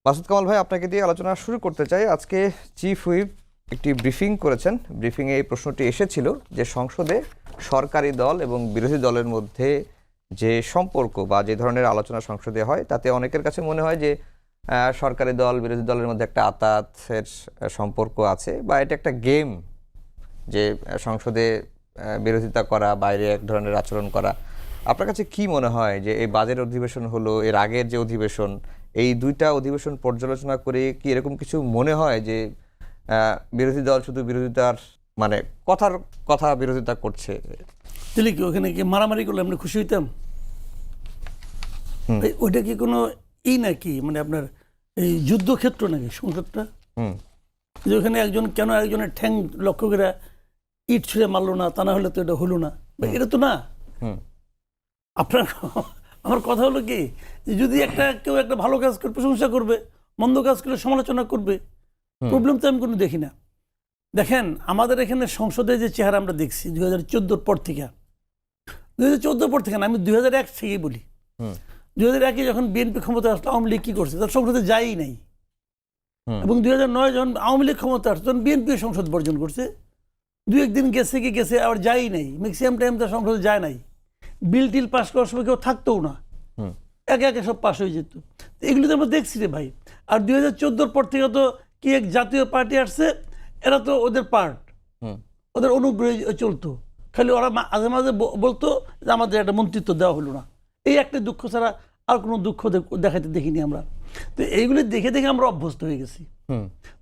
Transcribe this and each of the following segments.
মাসুদ কামাল ভাই, আপনাকে দিয়ে আলোচনা শুরু করতে চাই। আজকে চিফ হুইপ একটি ব্রিফিং করেছেন। ব্রিফিংয়ে এই প্রশ্নটি এসেছিল যে সংসদে সরকারি দল এবং বিরোধী দলের মধ্যে যে সম্পর্ক বা যে ধরনের আলোচনা সংসদে হয়, তাতে অনেকের কাছে মনে হয় যে সরকারি দল বিরোধী দলের মধ্যে একটা আতাতের সম্পর্ক আছে, বা এটা একটা গেম, যে সংসদে বিরোধিতা করা, বাইরে এক ধরনের আচরণ করা। আপনার কাছে কি মনে হয় যে এই বাজেট অধিবেশন হলো, এর আগের যে অধিবেশন, এই দুইটা অধিবেশন পর্যালোচনা করে কি এরকম কিছু মনে হয় যে বিরোধী দল শুধু বিরোধিতার মানে কথার কথা বিরোধিতা করছে? তাহলে কি ওখানে কি মারামারি করলে আমরা খুশি হইতাম? ওইটা কি কোনো নাকি মানে আপনার এই যুদ্ধক্ষেত্র নাকি সংসদটা? যে ওখানে একজন কেন একজনের ঠ্যাং লক্ষ্য করে ইট ছুঁড়ে মারলো না, তা না হলে তো এটা হলো না, এটা তো না। আপনার আমার কথা হলো কি, যদি কেউ একটা ভালো কাজ করে প্রশংসা করবে, মন্দ কাজ করলে সমালোচনা করবে, প্রবলেম তো আমি কোনো দেখি না। দেখেন, আমাদের এখানে সংসদে যে চেহারা আমরা দেখছি 2014 পর থেকে, 2014 পর থেকে না, আমি 2001 থেকেই বলি। 2001-এ যখন বিএনপি ক্ষমতা আসলো, আওয়ামী লীগ কি করছে? তার সংসদে যায়ই নাই। এবং 2009 যখন আওয়ামী লীগ ক্ষমতা আসছে, তখন বিএনপি সংসদ বর্জন করছে। দু একদিন গেছে আবার যায়ই নাই, ম্যাক্সিমাম টাইম তার সংসদে যায় নাই। বিল টিল পাস করার সময় কেউ থাকতেও না, একে একে সব পাস হয়ে যেত। এগুলো তো আমরা দেখছি রে ভাই। আর 2014 পর থেকে তো কি এক জাতীয় পার্টি আসছে, এরা তো ওদের পার্ট, ওদের অনুগ্রহে চলতো। খালি ওরা মাঝে মাঝে বলতো যে আমাদের একটা মন্ত্রিত্ব দেওয়া হলো না, এই একটা দুঃখ ছাড়া আর কোনো দুঃখ দেখাতে দেখিনি আমরা। তো এইগুলি দেখে দেখে আমরা অভ্যস্ত হয়ে গেছি।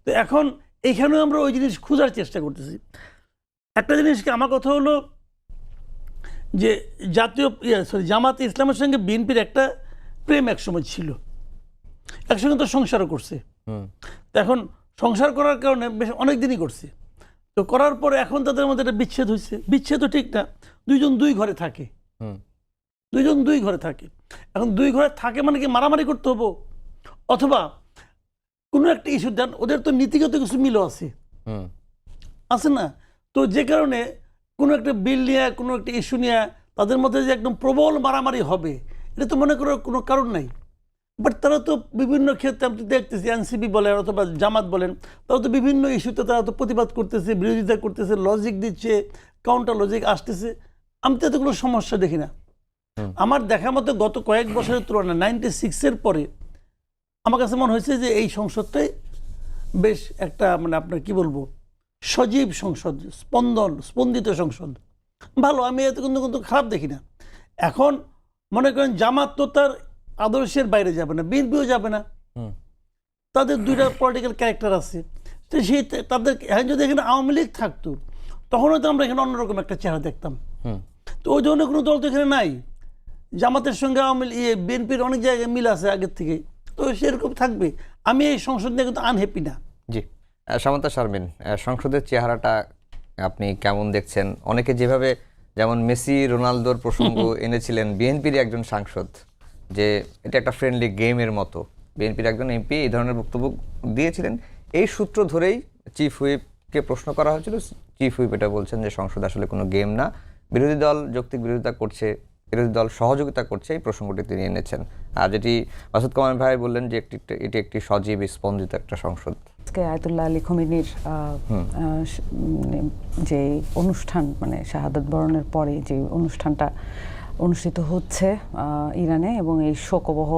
তো এখন এইখানেও আমরা ওই জিনিস খোঁজার চেষ্টা করতেছি। একটা জিনিস কি, আমার কথা হলো যে জামাতে ইসলামের সঙ্গে বিএনপির একটা প্রেম একসময় ছিল, একসঙ্গে তো সংসারও করছে। তো এখন সংসার করার কারণে বেশ অনেক দিনই করছে। তো করার পরে এখন তাদের মধ্যে একটা বিচ্ছেদ হয়েছে। বিচ্ছেদ তো ঠিক না, দুইজন দুই ঘরে থাকে, এখন দুই ঘরে থাকে মানে কি মারামারি করতে হবো? অথবা কোনো একটা ইস্যু দেন, ওদের তো নীতিগত কিছু মিলও আছে না? তো যে কারণে কোনো একটা বিল নিয়ে, কোনো একটা ইস্যু নিয়ে তাদের মধ্যে যে একদম প্রবল মারামারি হবে, এটা তো মনে করার কোনো কারণ নাই। বাট তারা তো বিভিন্ন ক্ষেত্রে আমি দেখতেছি, এনসিপি বলেন অথবা জামাত বলেন, তারা তো বিভিন্ন ইস্যুতে তারা তো প্রতিবাদ করতেছে, বিরোধিতা করতেছে, লজিক দিচ্ছে, কাউন্টার লজিক আসতেছে। আমি তো এত কোনো সমস্যা দেখি না। আমার দেখা মতো গত কয়েক বছরের তুলনায় 96-এর পরে আমার কাছে মনে হয়েছে যে এই সংসদটাই বেশ একটা মানে আপনার কি বলবো, সজীব সংসদ, স্পন্দিত সংসদ, ভালো। আমি এত কিন্তু খারাপ দেখি না। এখন মনে করেন জামাত তো তার আদর্শের বাইরে যাবে না, বিএনপিও যাবে না, তাদের দুইটা পলিটিক্যাল ক্যারেক্টার আছে। তো সেই তাদের যদি এখানে আওয়ামী লীগ থাকতো, তখনও তো আমরা এখানে অন্যরকম একটা চেহারা দেখতাম। তো ওই ধরনের কোনো দল তো এখানে নাই। জামাতের সঙ্গে বিএনপির অনেক জায়গায় মিল আছে আগের থেকে, তো সেরকম থাকবে। আমি এই সংসদ নিয়ে কিন্তু আনহ্যাপি না। জি, সামান্তা শারমিন, সংসদের চেহারাটা আপনি কেমন দেখছেন? অনেকে যেভাবে, যেমন মেসি রোনালদোর প্রসঙ্গ এনেছিলেন বিএনপির একজন সাংসদ, যে এটা একটা ফ্রেন্ডলি গেমের মতো, বিএনপির একজন এমপি এই ধরনের বক্তব্য দিয়েছিলেন। এই সূত্র ধরেই চিফ হুইপকে প্রশ্ন করা হয়েছিল। চিফ হুইপ এটা বলছেন যে সংসদ আসলে কোনো গেম না, বিরোধী দল যৌক্তিক বিরোধিতা করছে, বিরোধী দল সহযোগিতা করছে, এই প্রসঙ্গটি তিনি এনেছেন। আর যেটি মাসুদ কামাল ভাই বললেন যে এটি একটি সজীব স্পন্দিত একটা সংসদ। আজকে আয়াতুল্লাহ আলী খোমেনির যে অনুষ্ঠান, মানে শাহাদাত বরণের পরে যে অনুষ্ঠানটা অনুষ্ঠিত হচ্ছে ইরানে, এবং এই শোকবহ,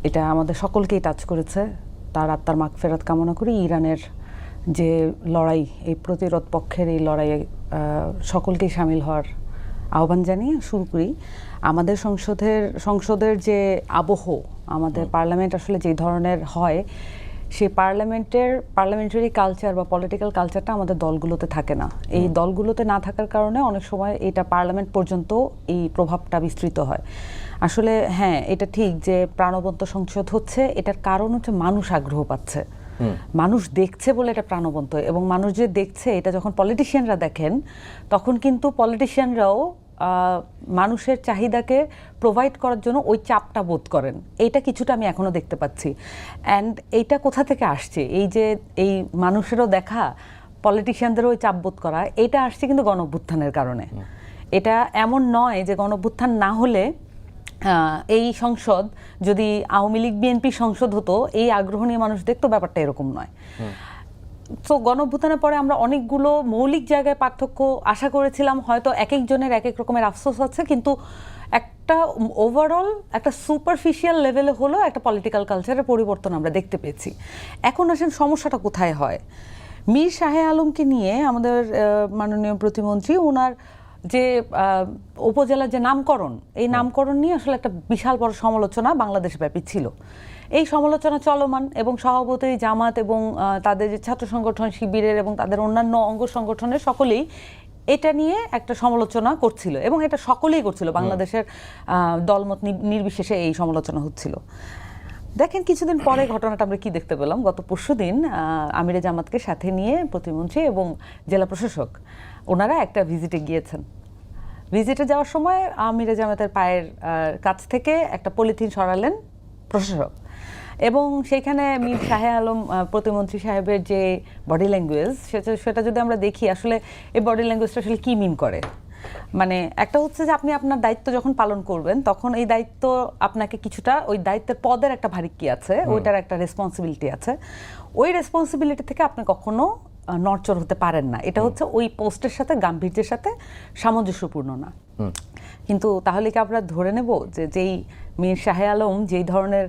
এটা আমাদের সকলকেই টাচ করেছে। তার আত্মার মাগফিরাত কামনা করি। ইরানের যে লড়াই, এই প্রতিরোধ পক্ষের এই লড়াইয়ে সকলকেই সামিল হওয়ার আহ্বান জানিয়ে শুরু করি। আমাদের সংসদের যে আবহ, আমাদের পার্লামেন্ট আসলে যে ধরনের হয়, সেই পার্লামেন্টারি কালচার বা পলিটিক্যাল কালচারটা আমাদের দলগুলোতে থাকে না। এই দলগুলোতে না থাকার কারণে অনেক সময় এটা পার্লামেন্ট পর্যন্ত এই প্রভাবটা বিস্তৃত হয়। আসলে হ্যাঁ, এটা ঠিক যে প্রাণবন্ত সংসদ হচ্ছে, এটার কারণ হচ্ছে মানুষ আগ্রহ পাচ্ছে, মানুষ দেখছে বলে এটা প্রাণবন্ত। এবং মানুষ যে দেখছে, এটা যখন পলিটিশিয়ানরা দেখেন, তখন কিন্তু পলিটিশিয়ানরাও মানুষের চাহিদাকে প্রোভাইড করার জন্য ওই চাপটা বোধ করেন। এইটা কিছুটা আমি এখনো দেখতে পাচ্ছি। অ্যান্ড এইটা কোথা থেকে আসছে? এই যে এই মানুষেরও দেখা, পলিটিশিয়ানদেরও ওই চাপ বোধ করা, এটা আসছে কিন্তু গণঅভ্যুত্থানের কারণে। এটা এমন নয় যে গণঅভ্যুত্থান না হলে এই সংসদ যদি আওয়ামী লীগ বিএনপি সংসদ হতো, এই আগ্রহ নিয়ে মানুষ দেখতো, ব্যাপারটা এরকম নয়। তো গণঅভ্যুত্থানের পরে আমরা অনেকগুলো মৌলিক জায়গায় পার্থক্য আশা করেছিলাম, হয়তো এক একজনের এক এক রকমের আফসোস আছে, কিন্তু একটা ওভারঅল একটা সুপারফিশিয়াল লেভেলে হলো একটা পলিটিক্যাল কালচারের পরিবর্তন আমরা দেখতে পেয়েছি। এখন আসেন সমস্যাটা কোথায় হয়। মীর শাহ আলমকে নিয়ে আমাদের মাননীয় প্রতিমন্ত্রী ওনার যে উপজেলার যে নামকরণ, এই নামকরণ নিয়ে আসলে একটা বিশাল বড় সমালোচনা বাংলাদেশব্যাপী ছিল। এই সমালোচনা চলমান এবং স্বভাবতই জামাত এবং তাদের যে ছাত্র সংগঠন শিবিরের এবং তাদের অন্যান্য অঙ্গ সংগঠনের সকলেই এটা নিয়ে একটা সমালোচনা করছিল এবং এটা সকলেই করছিল, বাংলাদেশের দলমত নির্বিশেষে এই সমালোচনা হচ্ছিল। দেখেন কিছুদিন পরে ঘটনাটা আমরা কি দেখতে পেলাম, গত পরশুদিন আমিরে জামাতকে সাথে নিয়ে প্রতিমন্ত্রী এবং জেলা প্রশাসক ওনারা একটা ভিজিটে গিয়েছেন। ভিজিটে যাওয়ার সময় আমিরে জামাতের পায়ের কাছ থেকে একটা পলিথিন সরালেন প্রশাসক, এবং সেইখানে মীর শাহ আলম প্রতিমন্ত্রী সাহেবের যে বডি ল্যাঙ্গুয়েজ সেটা যদি আমরা দেখি, আসলে এই বডি ল্যাঙ্গুয়েজটা আসলে কি মিন করে। মানে একটা হচ্ছে যে আপনি আপনার দায়িত্ব যখন পালন করবেন তখন এই দায়িত্ব আপনাকে কিছুটা, ওই দায়িত্বের পদের একটা ভারিক্কি আছে, ওইটার একটা রেসপন্সিবিলিটি আছে, ওই রেসপন্সিবিলিটি থেকে আপনি কখনো নড়চড় হতে পারেন না। এটা হচ্ছে ওই পোস্টের সাথে গাম্ভীর্যের সাথে সামঞ্জস্যপূর্ণ না। কিন্তু তাহলে কি আমরা ধরে নেব যে যেই মীর শাহ আলম যেই ধরনের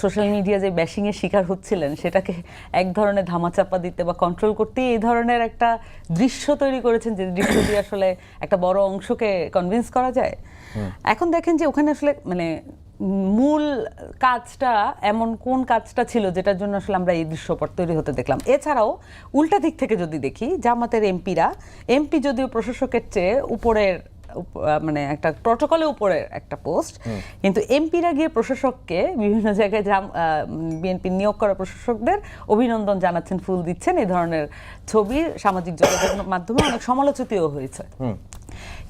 সোশ্যাল মিডিয়া যে ব্যাশিংয়ের শিকার হচ্ছিলেন সেটাকে এক ধরনের ধামাচাপা দিতে বা কন্ট্রোল করতে এই ধরনের একটা দৃশ্য তৈরি করেছেন, যে দৃশ্য দিয়ে আসলে একটা বড় অংশকে কনভিন্স করা যায়। এখন দেখেন যে ওখানে আসলে মানে মূল কাজটা এমন কোন কাজটা ছিল যেটার জন্য আসলে আমরা এই দৃশ্যপট তৈরি হতে দেখলাম। এছাড়াও উল্টা দিক থেকে যদি দেখি, জামাতের এমপি যদিও প্রশাসকের চেয়ে উপরের, মানে একটা প্রটোকলে উপরের একটা পোস্ট, কিন্তু এমপিরা গিয়ে প্রশাসককে বিভিন্ন জায়গায় বিএনপি নিয়োগ করা প্রশাসকদের অভিনন্দন জানাচ্ছেন, ফুল দিচ্ছেন, এই ধরনের ছবি সামাজিক যোগাযোগের মাধ্যমে অনেক সমালোচিতও হয়েছে।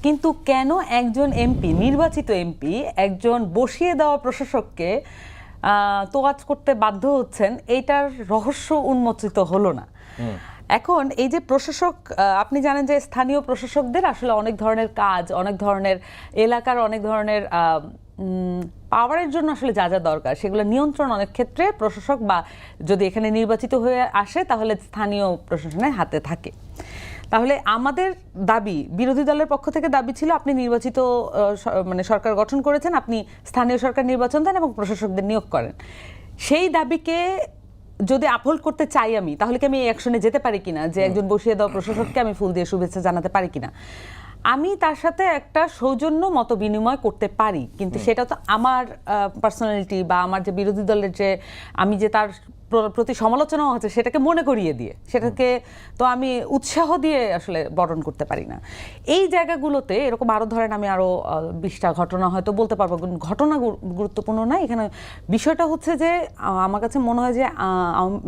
কিন্তু কেন একজন এমপি, নির্বাচিত এমপি, একজন বসিয়ে দেওয়া প্রশাসককে তোয়াজ করতে বাধ্য হচ্ছেন, এইটার রহস্য উন্মোচিত হলো না। এখন এই যে প্রশাসক, আপনি জানেন যে স্থানীয় প্রশাসকদের আসলে অনেক ধরনের কাজ, অনেক ধরনের এলাকার অনেক ধরনের পাওয়ারের জন্য আসলে যা যা দরকার সেগুলো নিয়ন্ত্রণ অনেক ক্ষেত্রে প্রশাসক বা যদি এখানে নির্বাচিত হয়ে আসে তাহলে স্থানীয় প্রশাসনের হাতে থাকে। তাহলে আমাদের দাবি, বিরোধী দলের পক্ষ থেকে দাবি ছিল আপনি নির্বাচিত মানে সরকার গঠন করেছেন, আপনি স্থানীয় সরকার নির্বাচন দেন এবং প্রশাসকদের নিয়োগ করেন। সেই দাবিকে যদি আপহোল্ড করতে চাই আমি, তাহলে কি আমি এই অ্যাকশনে যেতে পারি কিনা, যে একজন বসিয়ে দেওয়া প্রশাসককে আমি ফুল দিয়ে শুভেচ্ছা জানাতে পারি কিনা, আমি তার সাথে একটা সৌজন্য মত বিনিময় করতে পারি, কিন্তু সেটা তো আমার পার্সোনালিটি বা আমার যে বিরোধী দলের যে আমি যে তার প্রতি সমালোচনা হচ্ছে সেটাকে মনে করিয়ে দিয়ে, সেটাকে তো আমি উৎসাহ দিয়ে আসলে বরণ করতে পারি না। এই জায়গাগুলোতে এরকম আরও ধরেন আমি আরও 20টা ঘটনা হয়তো বলতে পারবো, ঘটনা গুরুত্বপূর্ণ না এখানে। বিষয়টা হচ্ছে যে আমার কাছে মনে হয় যে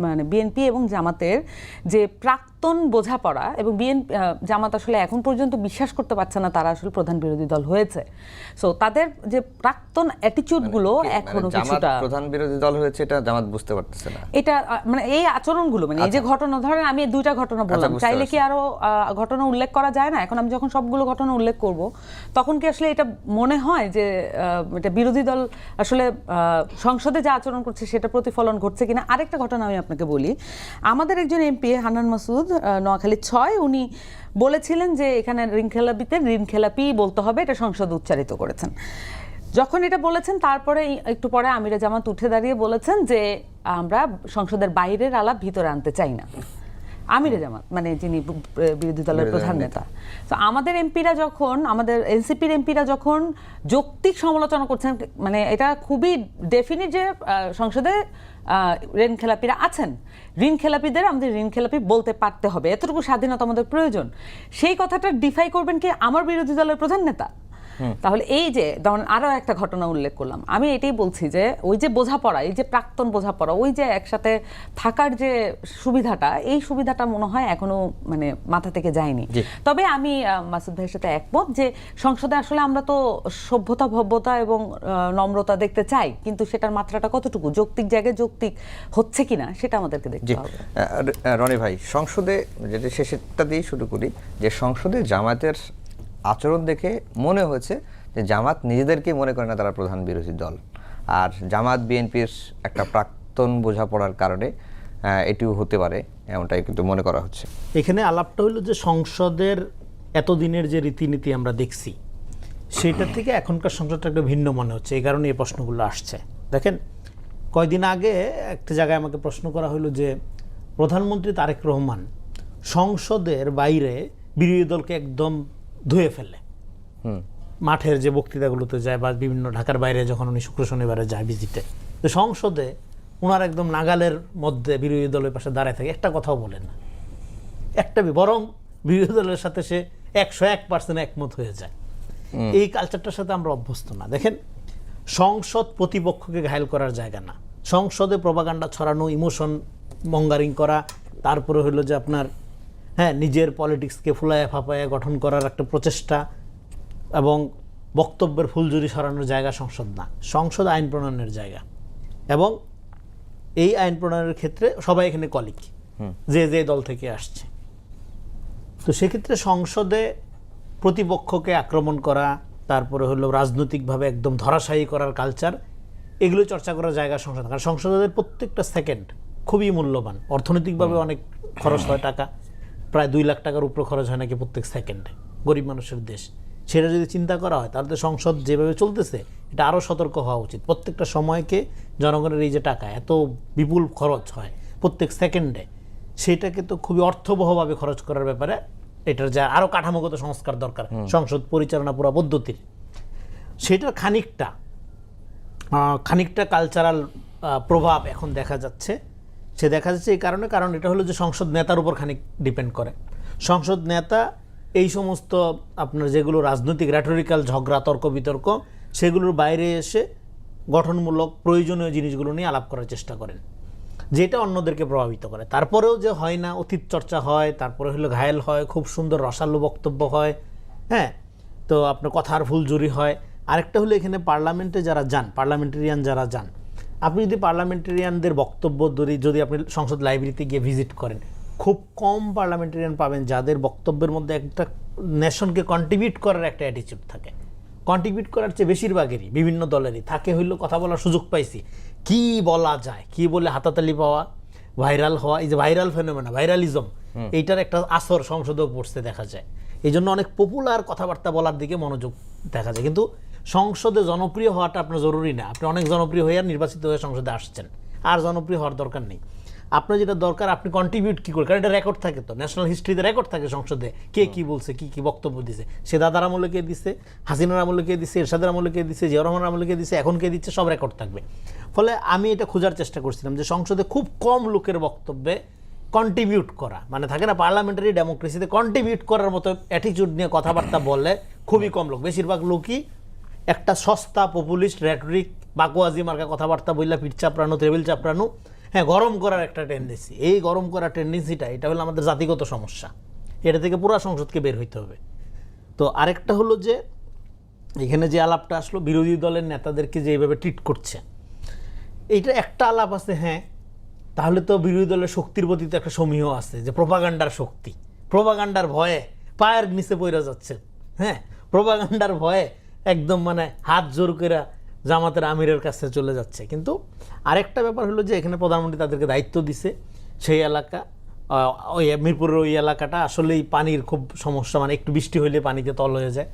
মানে বিএনপি এবং জামাতের যে প্রাক্তন বোঝাপড়া, এবং জামাত আসলে এখন পর্যন্ত বিশ্বাস করতে পারছে না তারা আসলে প্রধান বিরোধী দল হয়েছে। সো তাদের যে প্রাক্তন অ্যাটিটিউডগুলো এখনো কিছুটা প্রধান বিরোধী দল হয়েছে এটা জামাত বুঝতে পারতেছে না। এটা মানে এই আচরণগুলো, মানে এই যে ঘটনা, ধরেন আমি 2টা ঘটনা বললাম, চাইলে কি আরো ঘটনা উল্লেখ করা যায় না? এখন আমি যখন সবগুলো ঘটনা উল্লেখ করব তখন কি আসলে এটা মনে হয় যে এটা বিরোধী দল আসলে সংসদে যা আচরণ করছে সেটা প্রতিফলন ঘটছে কিনা? আরেকটা ঘটনা আমি আপনাকে বলি। আমাদের একজন এমপি হান্নান মাসুদ, নোয়াখালী 6, উনি বলেছিলেন যে এখানে ঋণ খেলাপি বলতে হবে, এটা সংসদে উচ্চারিত করেছেন। যখন এটা বলেছেন তারপরে একটু পরে আমিরে জামাত উঠে দাঁড়িয়ে বলেছেন যে আমরা সংসদের বাইরের আলাপ ভিতরে আনতে চাই না। আমিরে জামাত মানে যিনি বিরোধী দলের প্রধান নেতা। তো আমাদের এমপিরা যখন, আমাদের এনসিপির এমপিরা যখন যৌক্তিক সমালোচনা করছেন, মানে এটা খুবই ডেফিনিট যে সংসদে ঋণ খেলাপিরা আছেন, ঋণ খেলাপিদের আমাদের ঋণ খেলাপি বলতে পারতে হবে, এতটুকু স্বাধীনতা আমাদের প্রয়োজন, সেই কথাটা ডিফাই করবেন কি আমার বিরোধী দলের প্রধান নেতা? তাহলে এই যে আরো একটা ঘটনা উল্লেখ করলাম, আমি এটাই বলছি যে ওই যে বোঝাপড়া, এই যে প্রাক্তন বোঝাপড়া, ওই যে একসাথে থাকার যে সুবিধাটা, এই সুবিধাটা মনে হয় এখনো মানে মাথা থেকে যায়নি। তবে আমি মাসুদ ভাইয়ের সাথে একমত যে সংসদে আসলে আমরা তো সভ্যতা, ভব্যতা এবং নম্রতা দেখতে চাই, কিন্তু সেটার মাত্রাটা কতটুকু যৌক্তিক জায়গায় যৌক্তিক হচ্ছে কিনা সেটা আমাদেরকে দেখতে হবে। রনি ভাই, সংসদে যেটা শেষেরটা দিয়ে শুরু করি, যে সংসদে জামায়াতের আচরণ দেখে মনে হয়েছে যে জামাত নিজেদেরকে মনে করে না তারা প্রধান বিরোধী দল, আর জামাত বিএনপির একটা প্রাক্তন বোঝাপড়ার কারণে এটিও হতে পারে, এমনটাই কিন্তু মনে করা হচ্ছে। এখানে আলাপটা হলো যে সংসদের এতদিনের যে রীতিনীতি আমরা দেখছি সেটা থেকে এখনকার সংসদটা একটা ভিন্ন মনে হচ্ছে, এই কারণে এই প্রশ্নগুলো আসছে। দেখেন, কয়দিন আগে একটা জায়গায় আমাকে প্রশ্ন করা হলো যে প্রধানমন্ত্রী তারেক রহমান সংসদের বাইরে বিরোধী দলকে একদম ধুয়ে ফেলে, মাঠের যে বক্তৃতাগুলোতে যায় বা বিভিন্ন ঢাকার বাইরে যখন উনি শুক্র শনিবারে যায় ভিজিটে, তো সংসদে ওনার একদম নাগালের মধ্যে বিরোধী দলের পাশে দাঁড়ায় থাকে, একটা কথাও বলেন না, বরং বিরোধী দলের সাথে সে 101% একমত হয়ে যায়। এই কালচারটার সাথে আমরা অভ্যস্ত না। দেখেন, সংসদ প্রতিপক্ষকে ঘায়েল করার জায়গা না, সংসদে প্রপাগান্ডা ছড়ানো, ইমোশন মঙ্গারিং করা, তারপরে হলো যে আপনার নিজের পলিটিক্সকে ফুলায়া ফাপায়া গঠন করার একটা প্রচেষ্টা এবং বক্তব্যের ফুলঝুরি সরানোর জায়গা সংসদ না। সংসদ আইন প্রণয়নের জায়গা, এবং এই আইন প্রণয়নের ক্ষেত্রে সবাই এখানে কলিগ, যে যে দল থেকে আসছে। তো সেক্ষেত্রে সংসদে প্রতিপক্ষকে আক্রমণ করা, তারপরে হলো রাজনৈতিকভাবে একদম ধরাশায়ী করার কালচার, এগুলো চর্চা করার জায়গা সংসদ। কারণ সংসদের প্রত্যেকটা সেকেন্ড খুবই মূল্যবান, অর্থনৈতিকভাবে অনেক খরচ হয় টাকা, প্রায় 2 লাখ টাকার উপরে খরচ হয় নাকি প্রত্যেক সেকেন্ডে, গরিব মানুষের দেশ। সেটা যদি চিন্তা করা হয় তাহলে তো সংসদ যেভাবে চলতেছে এটা আরও সতর্ক হওয়া উচিত। প্রত্যেকটা সময়কে জনগণের এই যে টাকা এত বিপুল খরচ হয় প্রত্যেক সেকেন্ডে, সেটাকে তো খুবই অর্থবহভাবে খরচ করার ব্যাপারে এটার যা আরও কাঠামোগত সংস্কার দরকার সংসদ পরিচালনা পুরো পদ্ধতির। সেটার খানিকটা কালচারাল প্রভাব এখন দেখা যাচ্ছে। সে দেখা যাচ্ছে এই কারণে, কারণ এটা হলো যে সংসদ নেতার উপর খানিক ডিপেন্ড করে। সংসদ নেতা এই সমস্ত আপনার যেগুলো রাজনৈতিক র্যাটোরিক্যাল ঝগড়া, তর্ক বিতর্ক, সেগুলোর বাইরে এসে গঠনমূলক প্রয়োজনীয় জিনিসগুলো নিয়ে আলাপ করার চেষ্টা করেন, যেটা অন্যদেরকে প্রভাবিত করে। তারপরেও যে হয় না, অতীত চর্চা হয়, তারপরে হলো ঘায়েল হয়, খুব সুন্দর রসালো বক্তব্য হয়, তো আপনার কথার ফুলঝুরি হয়। আরেকটা হলো এখানে পার্লামেন্টে যারা যান, পার্লামেন্টেরিয়ান যারা যান, আপনি যদি পার্লামেন্টেরিয়ানদের বক্তব্য যদি আপনি সংসদ লাইব্রেরিতে গিয়ে ভিজিট করেন, খুব কম পার্লামেন্টেরিয়ান পাবেন যাদের বক্তব্যের মধ্যে একটা নেশনকে কন্ট্রিবিউট করার একটা অ্যাটিচিউড থাকে। কন্ট্রিবিউট করার চেয়ে বেশিরভাগেরই বিভিন্ন দলেরই থাকে হইলো কথা বলার সুযোগ পাইছি, কি বলা যায়, কি বলে হাতাতালি পাওয়া, ভাইরাল হওয়া, এই যে ভাইরাল ফেনোমেনা, ভাইরালিজম, এইটার একটা আসর সংসদেও পড়তে দেখা যায়। এই জন্য অনেক পপুলার কথাবার্তা বলার দিকে মনোযোগ দেখা যায়। কিন্তু সংসদে জনপ্রিয় হওয়াটা আপনার জরুরি না। আপনি অনেক জনপ্রিয় হয়ে আর নির্বাচিত হয়ে সংসদে আসছেন, আর জনপ্রিয় হওয়ার দরকার নেই। আপনার যেটা দরকার, আপনি কন্ট্রিবিউট কী করে, কারণ এটা রেকর্ড থাকে, তো ন্যাশনাল হিস্ট্রিতে রেকর্ড থাকে সংসদে কে কী বলছে, কী কী বক্তব্য দিছে, সে দাদার আমলে কে দিচ্ছে, হাসিনার আমলে কে দিচ্ছে, এরশাদের আমলে কে দিচ্ছে, জিয়াউর রহমানের আমলে কে দিচ্ছে, এখন কে দিচ্ছে, সব রেকর্ড থাকবে। ফলে আমি এটা খোঁজার চেষ্টা করছিলাম যে সংসদে খুব কম লোকের বক্তব্যে কন্ট্রিবিউট করা, মানে থাকে না পার্লামেন্টারি ডেমোক্রেসিতে কন্ট্রিবিউট করার মতো অ্যাটিটিউড নিয়ে কথাবার্তা বলে খুবই কম লোক। বেশিরভাগ লোকই একটা সস্তা পপুলিস্ট র্যাটরিক, বাকোয়াজি মার্কা কথাবার্তা বললে পিঠ চাপড়ানো, টেবিল চাপড়ানো, গরম করার একটা টেন্ডেন্সি। এই গরম করার টেন্ডেন্সিটা, এটা হলো আমাদের জাতিগত সমস্যা, এটা থেকে পুরো সংসদকে বের হইতে হবে। তো আরেকটা হলো যে এখানে যে আলাপটা আসলো বিরোধী দলের নেতাদেরকে যে এইভাবে ট্রিট করছে, এইটা একটা আলাপ আছে, তাহলে তো বিরোধী দলের শক্তির প্রতি তো একটা সমীহ আছে, যে প্রোপাগান্ডার শক্তি, প্রোপাগান্ডার ভয়ে পায়ের নিচে পড়ে যাচ্ছে, প্রোপাগান্ডার ভয়ে একদম মানে হাত জোর করে জামাতের আমিরের কাছে চলে যাচ্ছে। কিন্তু আরেকটা ব্যাপার হলো যে এখানে প্রধানমন্ত্রী তাদেরকে দায়িত্ব দিছে, সেই এলাকা, ওই মিরপুরের ওই এলাকাটা আসলেই পানির খুব সমস্যা, মানে একটু বৃষ্টি হইলে পানিতে তল হয়ে যায়।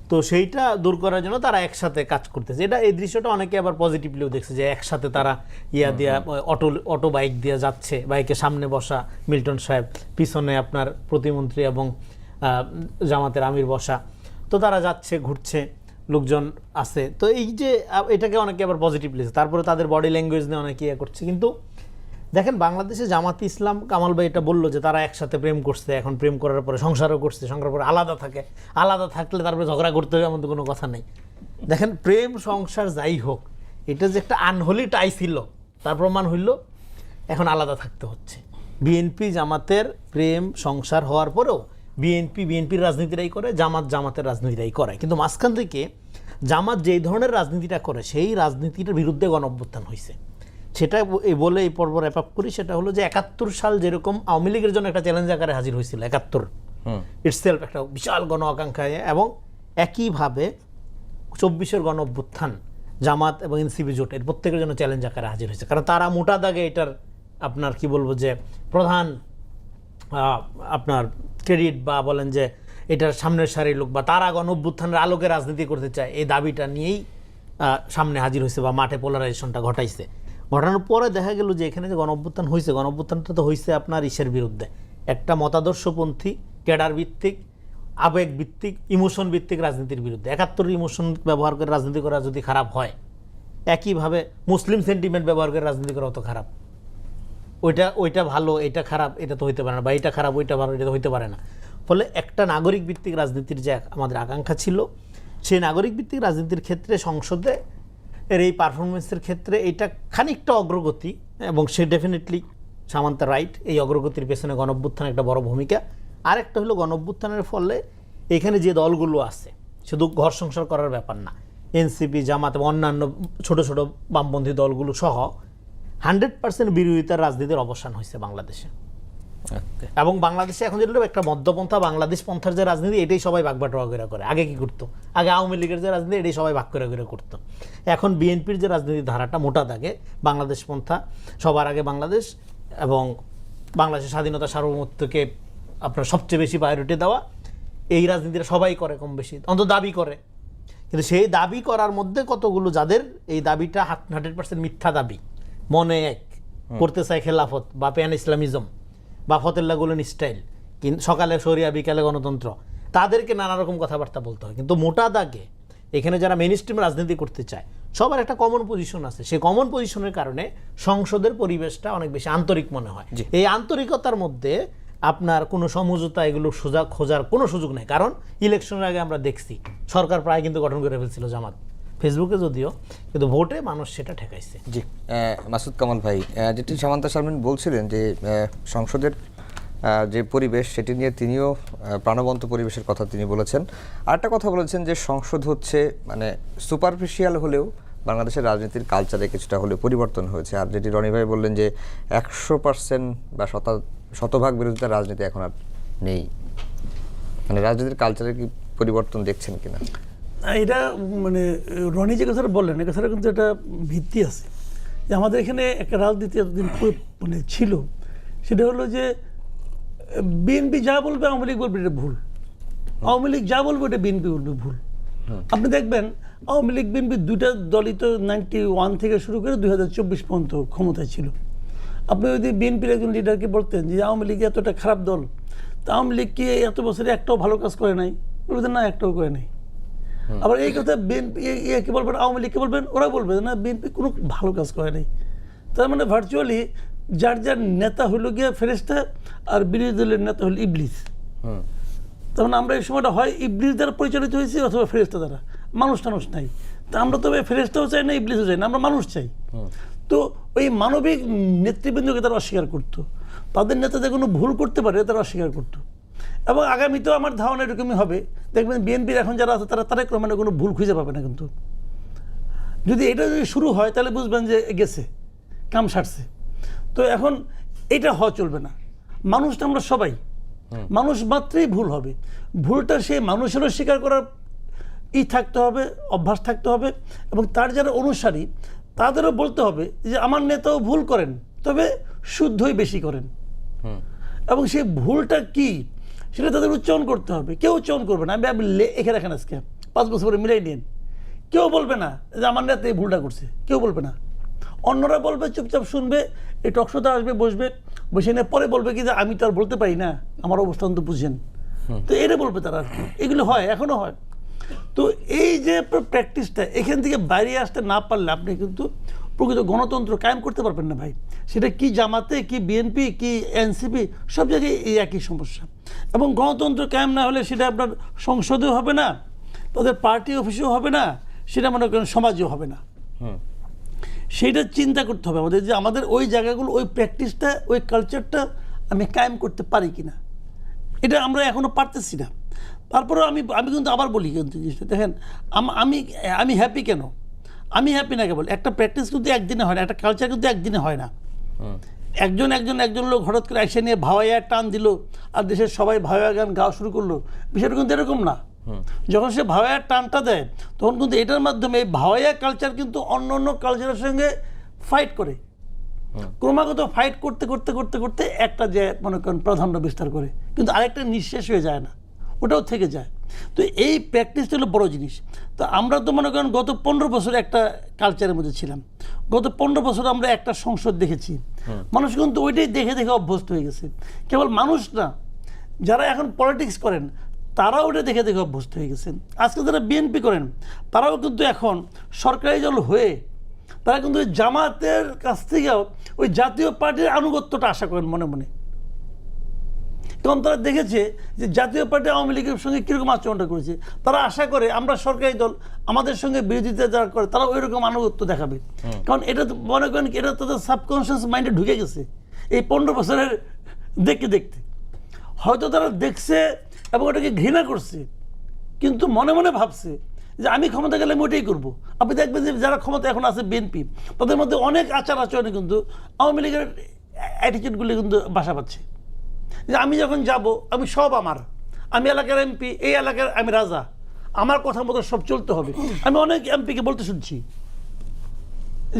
তো সেইটা দূর করার জন্য তারা একসাথে কাজ করতেছে। এই দৃশ্যটা অনেকে আবার পজিটিভলিও দেখছে, যে একসাথে তারা দিয়া অটো বাইক দিয়ে যাচ্ছে, বাইকের সামনে বসা মিল্টন সাহেব, পিছনে আপনার প্রতিমন্ত্রী এবং জামাতের আমির বসা, তো তারা যাচ্ছে, ঘুরছে, লোকজন আছে। তো এই যে এটাকে অনেকে আবার পজিটিভ লিখছে। তারপরে তাদের বডি ল্যাঙ্গুয়েজ নিয়ে অনেকে করছে। কিন্তু দেখেন, বাংলাদেশে জামাতে ইসলাম, কামাল ভাই এটা বললো যে তারা একসাথে প্রেম করছে, এখন প্রেম করার পরে সংসারও করছে, সংসার পরে আলাদা থাকে, আলাদা থাকলে তারপরে ঝগড়া করতে হবে এমন তো কোনো কথা নেই। দেখেন, প্রেম সংসার যাই হোক, এটা যে একটা আনহোলি টাই ছিল তার প্রমাণ হইল এখন আলাদা থাকতে হচ্ছে। বিএনপি জামাতের প্রেম সংসার হওয়ার পরেও বিএনপির রাজনীতিটাই করে, জামাতের রাজনীতিটাই করে। কিন্তু মাঝখান থেকে জামাত যেই ধরনের রাজনীতিটা করে, সেই রাজনীতিটার বিরুদ্ধে গণঅভ্যুত্থান হয়েছে। সেটা বলে এই পর্ব র্যাপ আপ করি। সেটা হলো যে ৭১ সাল যেরকম আওয়ামী লীগের জন্য একটা চ্যালেঞ্জ আকারে হাজির হয়েছিল, ৭১ ইটসেলফ একটা বিশাল গণ আকাঙ্ক্ষায়, এবং একইভাবে 24-এর গণ অভ্যুত্থান, জামাত এবং এনসিপি জোট এর প্রত্যেকের জন্য চ্যালেঞ্জ আকারে হাজির হয়েছে, কারণ তারা মোটা দাগে এটার আপনার কি বলবো যে প্রধান আপনার ক্রেডিট বা বলেন যে এটার সামনের সারির লোক বা তারা গণ অভ্যুত্থানের আলোকে রাজনীতি করতে চায়, এই দাবিটা নিয়েই সামনে হাজির হয়েছে বা মাঠে পোলারাইজেশনটা ঘটাইছে। ঘটানোর পরে দেখা গেল যে এখানে যে গণ অভ্যুত্থান হয়েছে, গণ অভ্যুত্থানটা তো হয়েছে আপনার ইসের বিরুদ্ধে, একটা মতাদর্শপন্থী ক্যাডার ভিত্তিক আবেগ ভিত্তিক ইমোশন ভিত্তিক রাজনীতির বিরুদ্ধে। 71 ইমোশন ব্যবহার করে রাজনীতি করা যদি খারাপ হয়, একইভাবে মুসলিম সেন্টিমেন্ট ব্যবহার করে রাজনীতি করা অত খারাপ, ওইটা ভালো এটা খারাপ এটা তো হইতে পারে না, বা এটা খারাপ ওইটা ভালো এটা তো হইতে পারে না। ফলে একটা নাগরিক ভিত্তিক রাজনীতির যে আমাদের আকাঙ্ক্ষা ছিল, সেই নাগরিক ভিত্তিক রাজনীতির ক্ষেত্রে সংসদে এর এই পারফরমেন্সের ক্ষেত্রে এটা খানিকটা অগ্রগতি, এবং সে ডেফিনেটলি সামান্তা রাইট, এই অগ্রগতির পেছনে গণ অভ্যুত্থান একটা বড় ভূমিকা। আরেকটা হলো গণ অভ্যুত্থানের ফলে এখানে যে দলগুলো আছে, শুধু ঘর সংসার করার ব্যাপার না, এনসিপি জামাত এবং অন্যান্য ছোট ছোট বামপন্থী দলগুলো সহ 100% বিরোধিতার রাজনীতির অবসান হয়েছে বাংলাদেশে। এবং বাংলাদেশে এখন যেটা একটা মধ্যপন্থা বাংলাদেশ পন্থার যে রাজনীতি, এটাই সবাই ভাগবাটোয়ারা করে। আগে কি করতো, আগে আওয়ামী লীগের যে রাজনীতি এটাই সবাই ভাগ করে করতো। এখন বিএনপির যে রাজনীতির ধারাটা মোটা দাগে বাংলাদেশ পন্থা, সবার আগে বাংলাদেশ এবং বাংলাদেশের স্বাধীনতা সার্বভৌমত্বকে আপনার সবচেয়ে বেশি প্রায়োরিটি দেওয়া, এই রাজনীতিটা সবাই করে কম বেশি, অন্তত দাবি করে। কিন্তু সেই দাবি করার মধ্যে কতগুলো যাদের এই দাবিটা 100% মিথ্যা দাবি, মনে এক করতে চায় খেলাফত বা প্যান ইসলামিজম বা ফতেল্লা গুলেন স্টাইল, কিন্তু সকালে শরিয়া বিকালে গণতন্ত্র, তাদেরকে নানা রকম কথাবার্তা বলতে হয়। কিন্তু মোটা দাগে এখানে যারা মেইন স্ট্রিম রাজনীতি করতে চায় সবার একটা কমন পজিশন আছে, সেই কমন পজিশনের কারণে সংসদের পরিবেশটা অনেক বেশি আন্তরিক মনে হয়। এই আন্তরিকতার মধ্যে আপনার কোনো সমঝোতা এগুলো খোঁজার কোনো সুযোগ নেই, কারণ ইলেকশনের আগে আমরা দেখছি সরকার প্রায় কিন্তু গঠন করে ফেলছিল জামাত, ফেসবুকে যদিও, কিন্তু ভোটে মানুষ সেটা ঠেকাইছে। জি, মাসুদ কামাল ভাই, যেটি সামান্তা শারমিন বলছিলেন যে সংসদের যে পরিবেশ সেটি নিয়ে তিনিও প্রাণবন্ত পরিবেশের কথা তিনি বলেছেন। আরেকটা কথা বলেছেন যে সংসদ হচ্ছে মানে সুপারফিশিয়াল হলেও বাংলাদেশের রাজনীতির কালচারে কিছুটা হলেও পরিবর্তন হয়েছে। আর যেটি রনি ভাই বললেন যে 100% বা শতভাগ বিরোধিতার রাজনীতি এখন আর নেই, মানে রাজনীতির কালচারে কি পরিবর্তন দেখছেন কিনা? এটা মানে রনি যে কথাটা বললেন, এ কথাটা কিন্তু একটা ভিত্তি আছে যে আমাদের এখানে একটা রাজনীতি এতদিন মানে ছিল, সেটা হলো যে বিএনপি যা বলবে আওয়ামী লীগ বলবে এটা ভুল, আওয়ামী লীগ যা বলবে এটা বিএনপি বলবে ভুল। আপনি দেখবেন আওয়ামী লীগ বিএনপি দুইটা দলই তো 91 থেকে শুরু করে 2024 পর্যন্ত ক্ষমতায় ছিল। আপনি যদি বিএনপির একজন লিডারকে বলতেন যে আওয়ামী লীগ এতটা খারাপ দল, তা আওয়ামী লীগ কি এত বছরে একটাও ভালো কাজ করে নাই? বলবেন না, একটাও করে নাই। আবার এই কথা বিএনপি কে বলবেন, আওয়ামী লীগকে বলবেন, ওরা বলবে না বিএনপি কোনো ভালো কাজ করে নাই। তার মানে ভার্চুয়ালি যার যার নেতা হলো গিয়ে ফেরেশতা আর বিরোধী দলের নেতা হলো ইবলিস। তার মানে আমরা এই সময়টা হয় ইবলিস দ্বারা পরিচালিত হয়েছি অথবা ফেরেশতা দ্বারা, মানুষ টানুষ নাই। তা আমরা তবে ফেরেশতাও চাই না, ইবলিসও চাই না, আমরা মানুষ চাই। তো ওই মানবিক নেতৃবৃন্দকে তারা অস্বীকার করতো, তাদের নেতাদের কোনো ভুল করতে পারে তারা অস্বীকার করতো। এবং আগামীতেও আমার ধারণা এরকমই হবে। দেখবেন বিএনপির এখন যারা আছে তারা তারেক রহমানের কোনো ভুল খুঁজে পাবে না। কিন্তু যদি এটা যদি শুরু হয় তাহলে বুঝবেন যে গেছে, কাম সারছে। তো এখন এটা হওয়া চলবে না। মানুষটা আমরা সবাই, মানুষ মাত্রই ভুল হবে। ভুলটা সেই মানুষেরও স্বীকার করার থাকতে হবে, অভ্যাস থাকতে হবে, এবং তার যারা অনুসারী তাদেরও বলতে হবে যে আমার নেতাও ভুল করেন, তবে শুদ্ধই বেশি করেন। এবং সেই ভুলটা কি সেটা তাদের উচ্চারণ করতে হবে। কেউ উচ্চারণ করবে না, আমি এখানে রাখেন আজকে 5 বছর পরে মিলাই নিন, কেউ বলবে না যে আমার নেতা এই ভুলটা করছে, কেউ বলবে না। অন্যরা বলবে, চুপচাপ শুনবে, এই টকশোতে আসবে, বসবে, বসে নিয়ে পরে বলবে কি যে আমি তো আর বলতে পারি না, আমার অবস্থান তো বুঝেন। তো এটা বলবে তারা, এগুলো হয়, এখনো হয়। তো এই যে প্র্যাকটিসটা, এখান থেকে বাইরে আসতে না পারলে আপনি কিন্তু প্রকৃত গণতন্ত্র কায়েম করতে পারবেন না ভাই। সেটা কি জামাতে, কি বিএনপি, কি এনসিপি, সব জায়গায় এই একই সমস্যা। এবং গণতন্ত্র কায়েম না হলে সেটা আপনার সংসদেও হবে না, তাদের পার্টি অফিসেও হবে না, সেটা মনে করেন সমাজেও হবে না। সেইটা চিন্তা করতে হবে আমাদের, যে আমাদের ওই জায়গাগুলো, ওই প্র্যাকটিসটা, ওই কালচারটা আমি কায়েম করতে পারি কিনা। এটা আমরা এখনো পারতেছি না। তারপরেও আমি কিন্তু আবার বলি, কিন্তু জিনিসটা দেখেন, আমি হ্যাপি কেন? আমি হ্যাপি না কেবল একটা প্র্যাকটিস কিন্তু একদিনে হয় না, একটা কালচার কিন্তু একদিনে হয় না। একজন লোক হঠাৎ করে এসে নিয়ে ভাওয়াইয়া টান দিল আর দেশের সবাই ভাওয়াইয়া গান গাওয়া শুরু করলো, বিষয়টা কিন্তু এরকম না। যখন সে ভাওয়াইয়ার টানটা দেয় তখন কিন্তু এটার মাধ্যমে এই ভাওয়াইয়া কালচার কিন্তু অন্য অন্য কালচারের সঙ্গে ফাইট করে, ক্রমাগত ফাইট করতে করতে করতে করতে একটা যে মনে করেন প্রাধান্য বিস্তার করে, কিন্তু আরেকটা নিঃশেষ হয়ে যায় না, ওটাও থেকে যায়। তো এই প্র্যাকটিসটা হলো বড় জিনিস। তো আমরা তো মনে করেন গত 15 বছর একটা কালচারের মধ্যে ছিলাম, গত 15 বছর আমরা একটা সংসদ দেখেছি, মানুষ কিন্তু ওইটাই দেখে দেখে অভ্যস্ত হয়ে গেছে। কেবল মানুষ না, যারা এখন পলিটিক্স করেন তারাও ওটা দেখে দেখে অভ্যস্ত হয়ে গেছেন। আজকে যারা বিএনপি করেন তারাও কিন্তু এখন সরকারি দল হয়ে তারা কিন্তু ওই জামাতের কাছ থেকেও ওই জাতীয় পার্টির আনুগত্যটা আশা করেন মনে মনে, কারণ তারা দেখেছে যে জাতীয় পার্টি আওয়ামী লীগের সঙ্গে কীরকম আচরণটা করেছে। তারা আশা করে আমরা সরকারি দল, আমাদের সঙ্গে বিরোধিতা যারা করে তারা ওই রকম আনুগত্য দেখাবে, কারণ এটা তো মনে করেন এটা তাদের সাবকনশিয়াস মাইন্ডে ঢুকে গেছে এই 15 বছরের দেখতে দেখতে। হয়তো তারা দেখছে এবং ওটাকে ঘৃণা করছে, কিন্তু মনে মনে ভাবছে যে আমি ক্ষমতা গেলে আমি ওটাই করবো। আপনি দেখবেন যে যারা ক্ষমতা এখন আছে বিএনপি, তাদের মধ্যে অনেক আচার আচরণে কিন্তু আওয়ামী লীগের অ্যাটিটিউডগুলি কিন্তু বাসা পাচ্ছে, যে আমি যখন যাব আমি সব আমি এলাকার এমপি, এই এলাকার আমি রাজা, আমার কথা মতো সব চলতে হবে। আমি অনেক এমপিকে বলতে শুনছি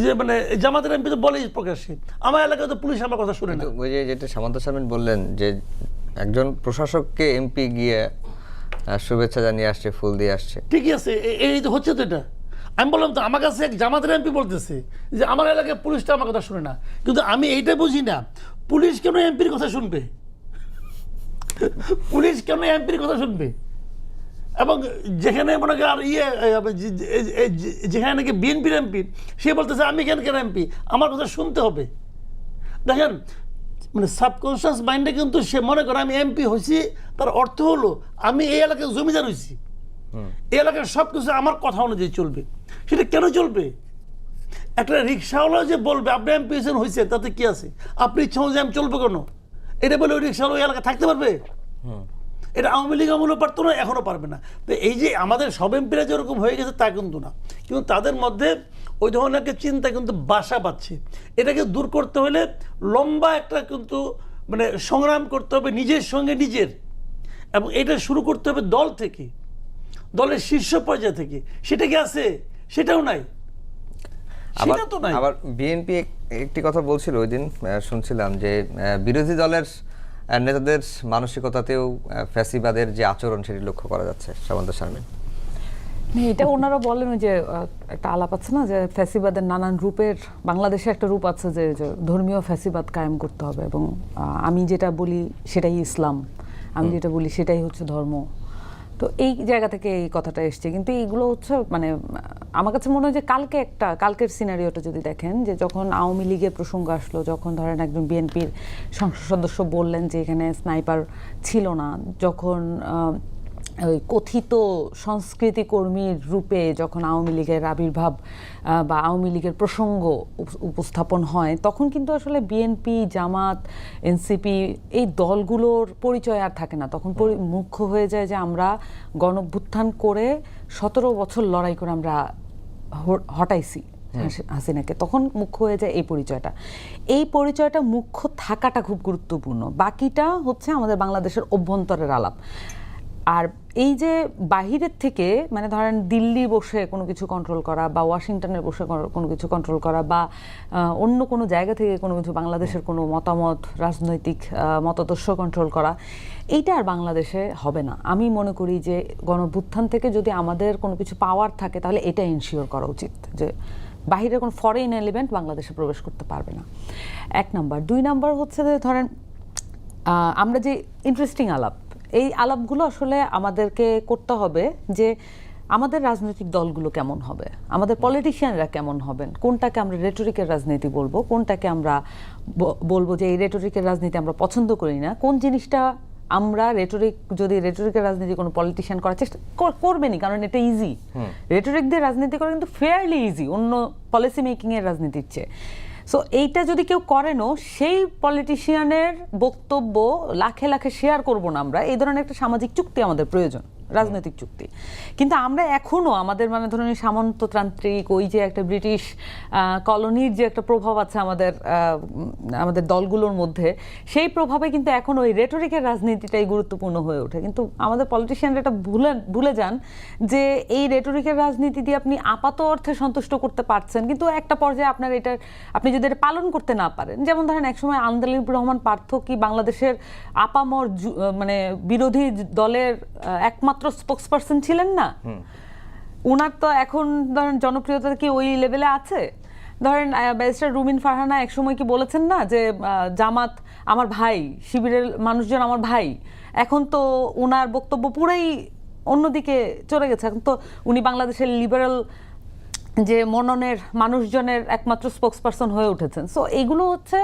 যে মানে জামাতের এমপি তো বলেই প্রকাশ্যে, আমার এলাকায় তো পুলিশ আমার কথা শুনে না। ওই যে যেটা সামন্ত শামীম বললেন যে একজন প্রশাসককে এমপি গিয়ে শুভেচ্ছা জানিয়ে আসছে, ফুল দিয়ে আসছে, ঠিকই আছে, এই তো হচ্ছে তো এটা। আমি বললাম তো আমার কাছে এক জামাতের এমপি বলতেছে যে আমার এলাকায় পুলিশটা আমার কথা শুনে না, কিন্তু আমি এইটা বুঝি না পুলিশ কেন এমপির কথা শুনবে, পুলিশ কেন এমপির কথা শুনবে। এবং যেখানে মনে করেন আর যেখানে নাকি বিএনপির এমপি সে বলতেছে আমি এখানকার এমপি, আমার কথা শুনতে হবে। দেখেন মানে সাবকনশিয়াস মাইন্ডে কিন্তু সে মনে করে আমি এমপি হয়েছি, তার অর্থ হলো আমি এই এলাকায় জমিদার হয়েছি, এই এলাকার সব কিছু আমার কথা অনুযায়ী চলবে। সেটা কেন চলবে? একটা রিক্সাওয়ালা যে বলবে আপনি এমপি হয়েছেন তাতে কি আছে, আপনি ইচ্ছা অনুযায়ী আমি চলবো কেন, এটা বলে ওই রিক্সাওয়ালা ওই এলাকা থাকতে পারবে? এটা আওয়ামী লীগ আমলেও পারতো না, এখনও পারবে না। তো এই যে আমাদের সব এমপিরা যেরকম হয়ে গেছে তা কিন্তু না, কিন্তু তাদের মধ্যে ওই ধরনের একটা চিন্তা কিন্তু বাসা পাচ্ছে। এটাকে দূর করতে হলে লম্বা একটা কিন্তু মানে সংগ্রাম করতে হবে নিজের সঙ্গে নিজের, এবং এটা শুরু করতে হবে দল থেকে, দলের শীর্ষ পর্যায় থেকে। সেটা কি আছে? সেটাও নাই, সেটা তো নাই। আবার বিএনপি একটি কথা বলছিল ওই দিন, শুনছিলাম যে বিরোধী দলের নেতাদের মানসিকতাতেও ফ্যাসিবাদের যে আচরণ সেটি লক্ষ্য করা যাচ্ছে। সামন্ত শামীম, এটা ওনারা বলেন যে একটা আলাপ আছে না যে ফ্যাসিবাদের নানান রূপের, বাংলাদেশে একটা রূপ আছে যে ধর্মীয় ফ্যাসিবাদ কায়েম করতে হবে, এবং আমি যেটা বলি সেটাই ইসলাম, আমি যেটা বলি সেটাই হচ্ছে ধর্ম। তো এই জায়গা থেকে এই কথাটা এসছে। কিন্তু এইগুলো হচ্ছে মানে আমার কাছে মনে হয় যে কালকের সিনারিওটা যদি দেখেন, যে যখন আওয়ামী লীগের প্রসঙ্গ আসলো, যখন ধরেন একজন বিএনপির সংসদ সদস্য বললেন যে এখানে স্নাইপার ছিল না, যখন ওই কথিত সংস্কৃতি কর্মীর রূপে যখন আওয়ামী লীগের আবির্ভাব বা আওয়ামী লীগের প্রসঙ্গ উপস্থাপন হয়, তখন কিন্তু আসলে বিএনপি, জামাত, এনসিপি এই দলগুলোর পরিচয় আর থাকে না। তখন মুখ্য হয়ে যায় যে আমরা গণঅভ্যুত্থান করে 17 বছর লড়াই করে আমরা হটাইছি হাসিনাকে, তখন মুখ্য হয়ে যায় এই পরিচয়টা। এই পরিচয়টা মুখ্য থাকাটা খুব গুরুত্বপূর্ণ, বাকিটা হচ্ছে আমাদের বাংলাদেশের অভ্যন্তরের আলাপ। আর এই যে বাহিরের থেকে মানে ধরেন দিল্লি বসে কোনো কিছু কন্ট্রোল করা বা ওয়াশিংটনে বসে কোনো কিছু কন্ট্রোল করা বা অন্য কোনো জায়গা থেকে কোনো কিছু বাংলাদেশের কোনো মতামত, রাজনৈতিক মতাদর্শ কন্ট্রোল করা, এইটা আর বাংলাদেশে হবে না। আমি মনে করি যে গণঅভ্যুত্থান থেকে যদি আমাদের কোনো কিছু পাওয়ার থাকে তাহলে এটা ইনশিওর করা উচিত যে বাহিরের কোনো ফরেন এলিমেন্ট বাংলাদেশে প্রবেশ করতে পারবে না, 1 নাম্বার। 2 নাম্বার হচ্ছে যে ধরেন আমরা যে ইন্টারেস্টিং আলাপ, এই আলাপগুলো আসলে আমাদেরকে করতে হবে যে আমাদের রাজনৈতিক দলগুলো কেমন হবে, আমাদের পলিটিশিয়ানরা কেমন হবেন, কোনটাকে আমরা রেটরিকের রাজনীতি বলবো, কোনটাকে আমরা বলবো যে এই রেটরিকের রাজনীতি আমরা পছন্দ করি না, কোন জিনিসটা আমরা যদি রেটরিকের রাজনীতি কোনো পলিটিশিয়ান করার চেষ্টা করবেনি, কারণ এটা ইজি, রেটরিক দিয়ে রাজনীতি করা কিন্তু ফেয়ারলি ইজি অন্য পলিসি মেকিং এর রাজনীতির চেয়ে। সো এইটা যদি কেউ করেনও, সেই পলিটিশিয়ানের বক্তব্য লাখে লাখে শেয়ার করব না আমরা, এই ধরনের একটা সামাজিক চুক্তি আমাদের প্রয়োজন রাজনৈতিক চুক্তি। কিন্তু আমরা এখনো আমাদের মানে ধরুন এই সামন্ততান্ত্রিক ওই যে একটা ব্রিটিশ কলোনির যে একটা প্রভাব আছে আমাদের দলগুলোর মধ্যে, সেই প্রভাবে কিন্তু এখন ওই রেটরিকের রাজনীতিটাই গুরুত্বপূর্ণ হয়ে ওঠে। কিন্তু আমাদের পলিটিশিয়ানরা এটা ভুলে যান যে এই রেটরিকের রাজনীতি দিয়ে আপনি আপাত অর্থে সন্তুষ্ট করতে পারছেন, কিন্তু একটা পর্যায়ে আপনি যদি এটা পালন করতে না পারেন, যেমন ধরেন একসময় আন্দোলন রহমান পার্থ কি বাংলাদেশের আপামর মানে বিরোধী দলের একমাত্র স্পোক্সপারসন ছিলেন না? উনার তো এখন ধরেন জনপ্রিয়তা কি ওই লেভেলে আছে? ধরেন ব্যারিস্টার রুমিন ফারহানা একসময় কি বলেছেন না যে জামাত আমার ভাই, শিবিরের মানুষজন আমার ভাই। এখন তো উনার বক্তব্য পুরাই অন্যদিকে চলে গেছে। এখন তো উনি বাংলাদেশের লিবারেল যে মননের মানুষজনের একমাত্র স্পোক্সপারসন হয়ে উঠেছেন। সো এইগুলো হচ্ছে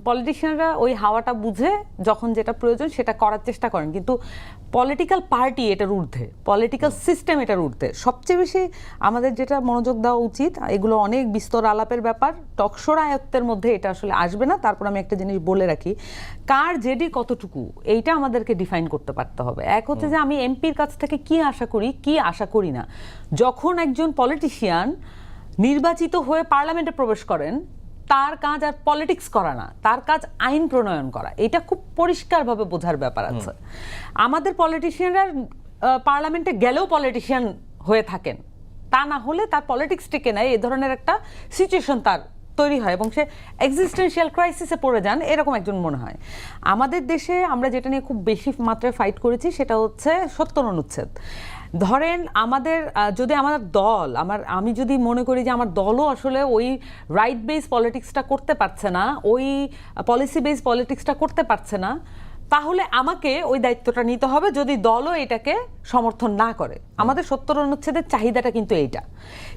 পলিটিশিয়ানরা ওই হাওয়াটা বুঝে যখন যেটা প্রয়োজন সেটা করার চেষ্টা করেন, কিন্তু পলিটিক্যাল পার্টি এটার ঊর্ধ্বে, পলিটিক্যাল সিস্টেম এটার ঊর্ধ্বে। সবচেয়ে বেশি আমাদের যেটা মনোযোগ দেওয়া উচিত, এগুলো অনেক বিস্তর আলাপের ব্যাপার, টকশোর আয়ত্তের মধ্যে এটা আসলে আসবে না। তারপর আমি একটা জিনিস বলে রাখি, কার জেডি কতটুকু এইটা আমাদেরকে ডিফাইন করতে পারতে হবে। এক হচ্ছে যে আমি এমপির কাছ থেকে কি আশা করি, কি আশা করি না। যখন একজন পলিটিশিয়ান নির্বাচিত হয়ে পার্লামেন্টে প্রবেশ করেন, তার কাজ আর পলিটিক্স করা না, তার কাজ আইন প্রণয়ন করা। এটা খুব পরিষ্কারভাবে বোঝার ব্যাপার আছে। আমাদের পলিটিশিয়ানরা পার্লামেন্টে গেলেও পলিটিশিয়ান হয়ে থাকেন, তা না হলে তার পলিটিক্স টিকে নেয়, এই ধরনের একটা সিচুয়েশন তার তৈরি হয় এবং সে এক্সিস্টেন্সিয়াল ক্রাইসিসে পড়ে যান, এরকম একজন মনে হয়। আমাদের দেশে আমরা যেটা নিয়ে খুব বেশি মাত্রায় ফাইট করেছি সেটা হচ্ছে ৭০ অনুচ্ছেদ। ধরেন আমাদের যদি আমার দল আমি যদি মনে করি যে আমার দলও আসলে ওই রাইট বেস পলিটিক্সটা করতে পারছে না, ওই পলিসি বেস পলিটিক্সটা করতে পারছে না, তাহলে আমাকে ওই দায়িত্বটা নিতে হবে যদি দলও এটাকে সমর্থন না করে। আমাদের ৭০ অনুচ্ছেদের চাহিদাটা কিন্তু এইটা।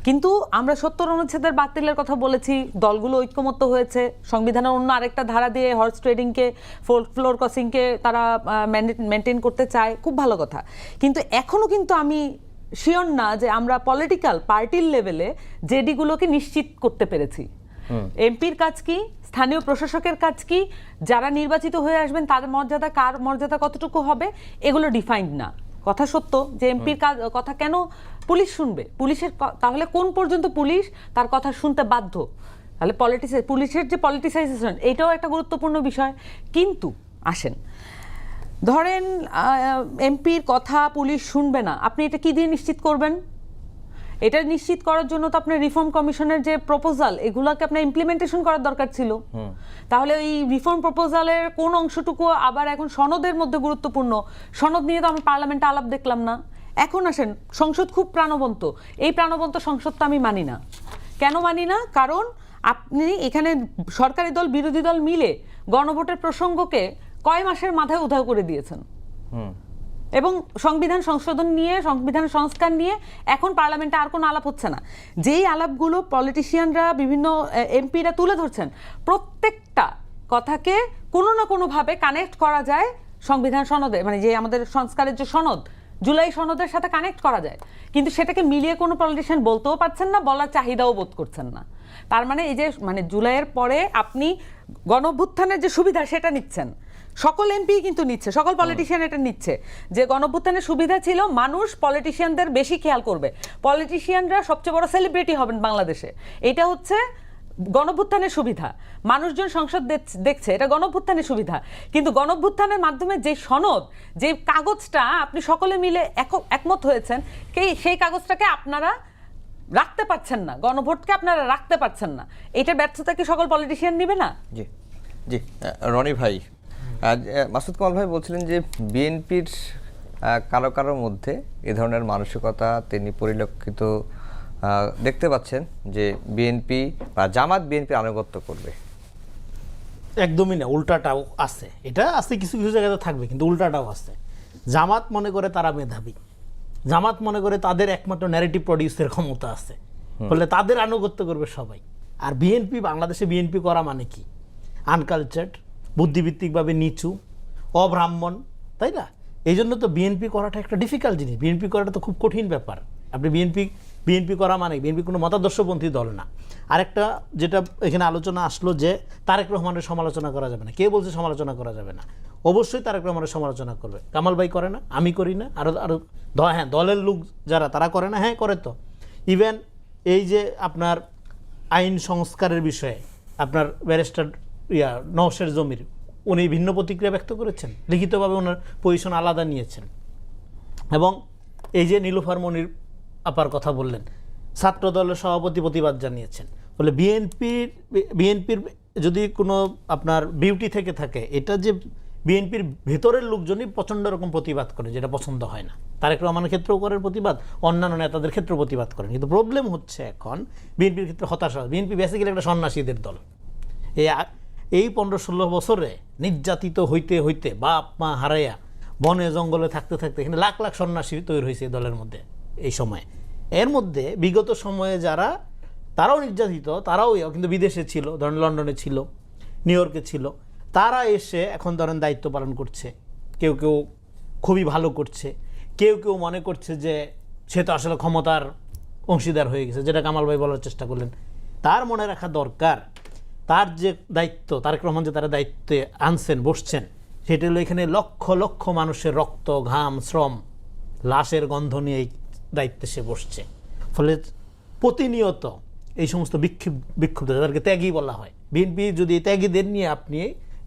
কিন্তু আমরা ৭০ অনুচ্ছেদের বাতিলের কথা বলেছি, দলগুলো ঐক্যমত্য হয়েছে, সংবিধানের অন্য আরেকটা ধারা দিয়ে হর্স ট্রেডিংকে, ফ্লোর ক্রসিংকে তারা মেনটেন করতে চায়, খুব ভালো কথা। কিন্তু এখনো কিন্তু আমি শিওর না যে আমরা পলিটিক্যাল পার্টির লেভেলে জেডিগুলোকে নিশ্চিত করতে পেরেছি। এমপির কাজ কি, স্থানীয় প্রশাসকের কাজ কি, যারা নির্বাচিত হয়ে আসবেন তাদের মর্যাদা, কার মর্যাদা কতটুকু হবে, এগুলো ডিফাইন্ড না। কথা সত্য যে এমপির কথা কেন পুলিশ শুনবে, তাহলে কোন পর্যন্ত পুলিশ তার কথা শুনতে বাধ্য? তাহলে পুলিশের যে পলিটিসাইজেশন, এটাও একটা গুরুত্বপূর্ণ বিষয়। কিন্তু আসেন, ধরেন এমপির কথা পুলিশ শুনবে না, আপনি এটা কি দিয়ে নিশ্চিত করবেন? এটা নিশ্চিত করার জন্য তো আপনার রিফর্ম কমিশনের যে প্রপোজাল, এগুলোকে আপনার ইমপ্লিমেন্টেশন করার দরকার ছিল। তাহলে এই রিফর্ম প্রপোজালের কোন অংশটুকু আবার এখন সনদের মধ্যে গুরুত্বপূর্ণ, সনদ নিয়ে তো আমরা পার্লামেন্টে আলাপ দেখলাম না। এখন আসেন, সংসদ খুব প্রাণবন্ত, এই প্রাণবন্ত সংসদটা আমি মানি না। কেন মানি না? কারণ আপনি এখানে সরকারি দল বিরোধী দল মিলে গণভোটের প্রসঙ্গকে কয় মাসের মাথায় উধাও করে দিয়েছেন এবং সংবিধান সংশোধন নিয়ে, সংবিধান সংস্কার নিয়ে এখন পার্লামেন্টে আর কোনো আলাপ হচ্ছে না। যেই আলাপগুলো পলিটিশিয়ানরা, বিভিন্ন এমপিরা তুলে ধরছেন, প্রত্যেকটা কথাকে কোনো না কোনোভাবে কানেক্ট করা যায় সংবিধান সনদে, মানে যে আমাদের সংস্কারের যে সনদ, জুলাই সনদের সাথে কানেক্ট করা যায়। কিন্তু সেটাকে মিলিয়ে কোনো পলিটিশিয়ান বলতেও পারছেন না, বলার চাহিদাও বোধ করছেন না। তার মানে এই যে জুলাইয়ের পরে আপনি গণঅভ্যুত্থানের যে সুবিধা সেটা নিচ্ছেন, সকল এমপি কিন্তু নিচ্ছে, সকল পলিটিশিয়ান এটা নিচ্ছে যে গণঅভ্যুত্থানের সুবিধা ছিল, মানুষ পলিটিশিয়ানদের বেশি খেয়াল করবে, পলিটিশিয়ানরা সবচেয়ে বড় সেলিব্রিটি হবেন বাংলাদেশে। এটা হচ্ছে গণঅভ্যুত্থানের সুবিধা। মানুষজন সংসদ দেখছে, এটা গণঅভ্যুত্থানের সুবিধা। কিন্তু গণঅভ্যুত্থানের মাধ্যমে যে সনদ, যে কাগজটা আপনি সকলে মিলে একমত হয়েছেন, সেই কাগজটাকে আপনারা রাখতে পারছেন না, গণভোটকে আপনারা রাখতে পারছেন না, এটা ব্যর্থতা কি সকল পলিটিশিয়ান নিবে না? জি জি, রনি ভাই, মাসুদ কামাল ভাই বলছিলেন যে বিএনপির কারো মধ্যে এ ধরনের মানসিকতা তিনি পরিলক্ষিত দেখতে পাচ্ছেন যে বিএনপি বা জামাত বিএনপির আনুগত্য করবে। একদমই না, উল্টাটাও আছে। এটা আছে, কিছু কিছু জায়গাতে থাকবে, কিন্তু উল্টাটাও আছে। জামাত মনে করে তারা মেধাবী, জামাত মনে করে তাদের একমাত্র ন্যারেটিভ প্রডিউসের ক্ষমতা আছে, ফলে তাদের আনুগত্য করবে সবাই। আর বিএনপি, বাংলাদেশে বিএনপি করা মানে কি? আনকালচার্ড, বুদ্ধিভিত্তিকভাবে নিচু, অব্রাহ্মণ, তাই না? এই জন্য তো বিএনপি করাটা একটা ডিফিকাল্ট জিনিস। বিএনপি করাটা তো খুব কঠিন ব্যাপার। আপনি বিএনপি বিএনপি করা মানে বিএনপি কোনো মতাদর্শপন্থী দল না। আরেকটা যেটা এখানে আলোচনা আসলো যে তারেক রহমানের সমালোচনা করা যাবে না, কে বলছে সমালোচনা করা যাবে না? অবশ্যই তারেক রহমানের সমালোচনা করবে। কামাল ভাই করে না, আমি করি না, আরও হ্যাঁ দলের লোক যারা তারা করে না, হ্যাঁ করে তো। ইভেন এই যে আপনার আইন সংস্কারের বিষয়ে আপনার ব্যারিস্টার নওশের জমির উনি ভিন্ন প্রতিক্রিয়া ব্যক্ত করেছেন, লিখিতভাবে ওনার পজিশন আলাদা নিয়েছেন। এবং এই যে নীলুফার মনির আপার কথা বললেন, ছাত্র দলের সভাপতি প্রতিবাদ জানিয়েছেন। বলে বিএনপির যদি কোনো আপনার বিউটি থেকে থাকে, এটা যে বিএনপির ভেতরের লোকজনই প্রচণ্ড রকম প্রতিবাদ করে, যেটা পছন্দ হয় না। তারেক রহমানের ক্ষেত্রেও করেন প্রতিবাদ, অন্যান্য নেতাদের ক্ষেত্রেও প্রতিবাদ করেন। কিন্তু প্রবলেম হচ্ছে এখন বিএনপির ক্ষেত্রে হতাশা। বিএনপি বেসিক্যালি একটা সন্ন্যাসীদের দল। এই 15-16 বছরে নির্যাতিত হইতে হইতে বাপ মা হারাইয়া বনে জঙ্গলে থাকতে থাকতে এখানে লাখ লাখ সন্ন্যাসী তৈরি হয়েছে এই দলের মধ্যে এই সময়ে। এর মধ্যে বিগত সময়ে যারা তারাও নির্যাতিত, তারাও কিন্তু বিদেশে ছিল, ধরেন লন্ডনে ছিল, নিউ ইয়র্কে ছিল, তারা এসে এখন ধরেন দায়িত্ব পালন করছে। কেউ কেউ খুবই ভালো করছে, কেউ কেউ মনে করছে যে সে তো আসলে ক্ষমতার অংশীদার হয়ে গেছে, যেটা কামাল ভাই বলার চেষ্টা করলেন। তার মনে রাখা দরকার তার যে দায়িত্ব, তারেক রহমান যে তারা দায়িত্বে আনছেন, বসছেন, সেটা হলো এখানে লক্ষ লক্ষ মানুষের রক্ত, ঘাম, শ্রম, লাশের গন্ধ নিয়ে এই দায়িত্বে সে বসছে। ফলে প্রতিনিয়ত এই সমস্ত বিক্ষুব্ধ যাদেরকে ত্যাগী বলা হয়, বিএনপি যদি ত্যাগীদের নিয়ে আপনি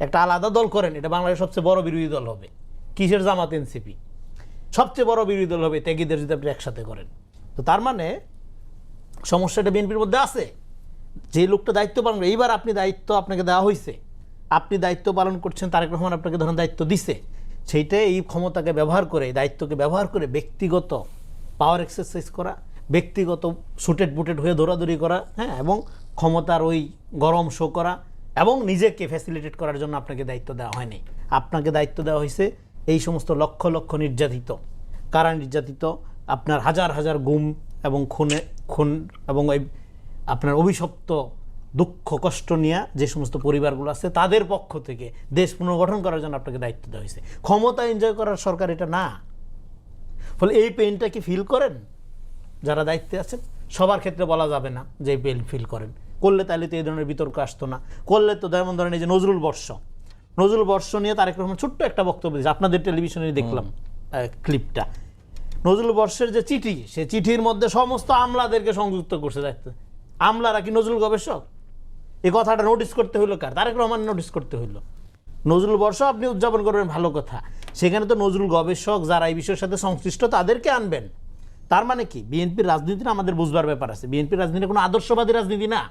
একটা আলাদা দল করেন, এটা বাংলাদেশের সবচেয়ে বড় বিরোধী দল হবে। কিসের জামাত এনসিপি সবচেয়ে বড় বিরোধী দল হবে ত্যাগীদের যদি আপনি একসাথে করেন। তো তার মানে সমস্যাটা বিএনপির মধ্যে আছে। যে লোকটা দায়িত্ব পালন করে, এইবার আপনি দায়িত্ব আপনাকে দেওয়া হয়েছে, আপনি দায়িত্ব পালন করছেন, তারেক রহমান আপনাকে ধরুন দায়িত্ব দিছে, সেইটা এই ক্ষমতাকে ব্যবহার করে, দায়িত্বকে ব্যবহার করে ব্যক্তিগত পাওয়ার এক্সারসাইজ করা, ব্যক্তিগত সুটেড বুটেড হয়ে দৌড়াদৌড়ি করা, হ্যাঁ, এবং ক্ষমতার ওই গরম শো করা এবং নিজেকে ফ্যাসিলিটেট করার জন্য আপনাকে দায়িত্ব দেওয়া হয়নি। আপনাকে দায়িত্ব দেওয়া হয়েছে এই সমস্ত লক্ষ লক্ষ নির্যাতিত, কারা নির্যাতিত, আপনার হাজার হাজার গুম এবং খুন এবং ওই আপনার অভিশপ্ত দুঃখ কষ্ট নিয়ে যে সমস্ত পরিবারগুলো আছে, তাদের পক্ষ থেকে দেশ পুনর্গঠন করার জন্য আপনাকে দায়িত্ব দেওয়া হয়েছে। ক্ষমতা এনজয় করার সরকার এটা না। ফলে এই পেইনটা কি ফিল করেন যারা দায়িত্বে আছেন? সবার ক্ষেত্রে বলা যাবে না যে এই পেইন ফিল করেন, করলে তাহলে তো এই ধরনের বিতর্ক আসতো না। করলে তো যেমন ধরেন এই যে নজরুল বর্ষ নিয়ে তারেক রহমান ছোট্ট একটা বক্তব্য দিয়েছে, আপনাদের টেলিভিশনে দেখলাম ক্লিপটা। নজরুল বর্ষের যে চিঠি, সে চিঠির মধ্যে সমস্ত আমলাদেরকে সংযুক্ত করছে দায়িত্ব। আমলারা কি নজরুল গবেষক? এই কথাটা নোটিস করতে হইলো কার? তারেক রহমান নোটিস করতে হইলো। নজরুল বর্ষ আপনি উদযাপন করবেন, ভালো কথা, সেখানে তো নজরুল গবেষক যারা এই বিষয়ের সাথে সংশ্লিষ্ট তাদেরকে আনবেন। তার মানে কি বিএনপির রাজনীতিটা আমাদের বুঝবার ব্যাপার আছে। বিএনপির রাজনীতি কোনো আদর্শবাদী রাজনীতি না।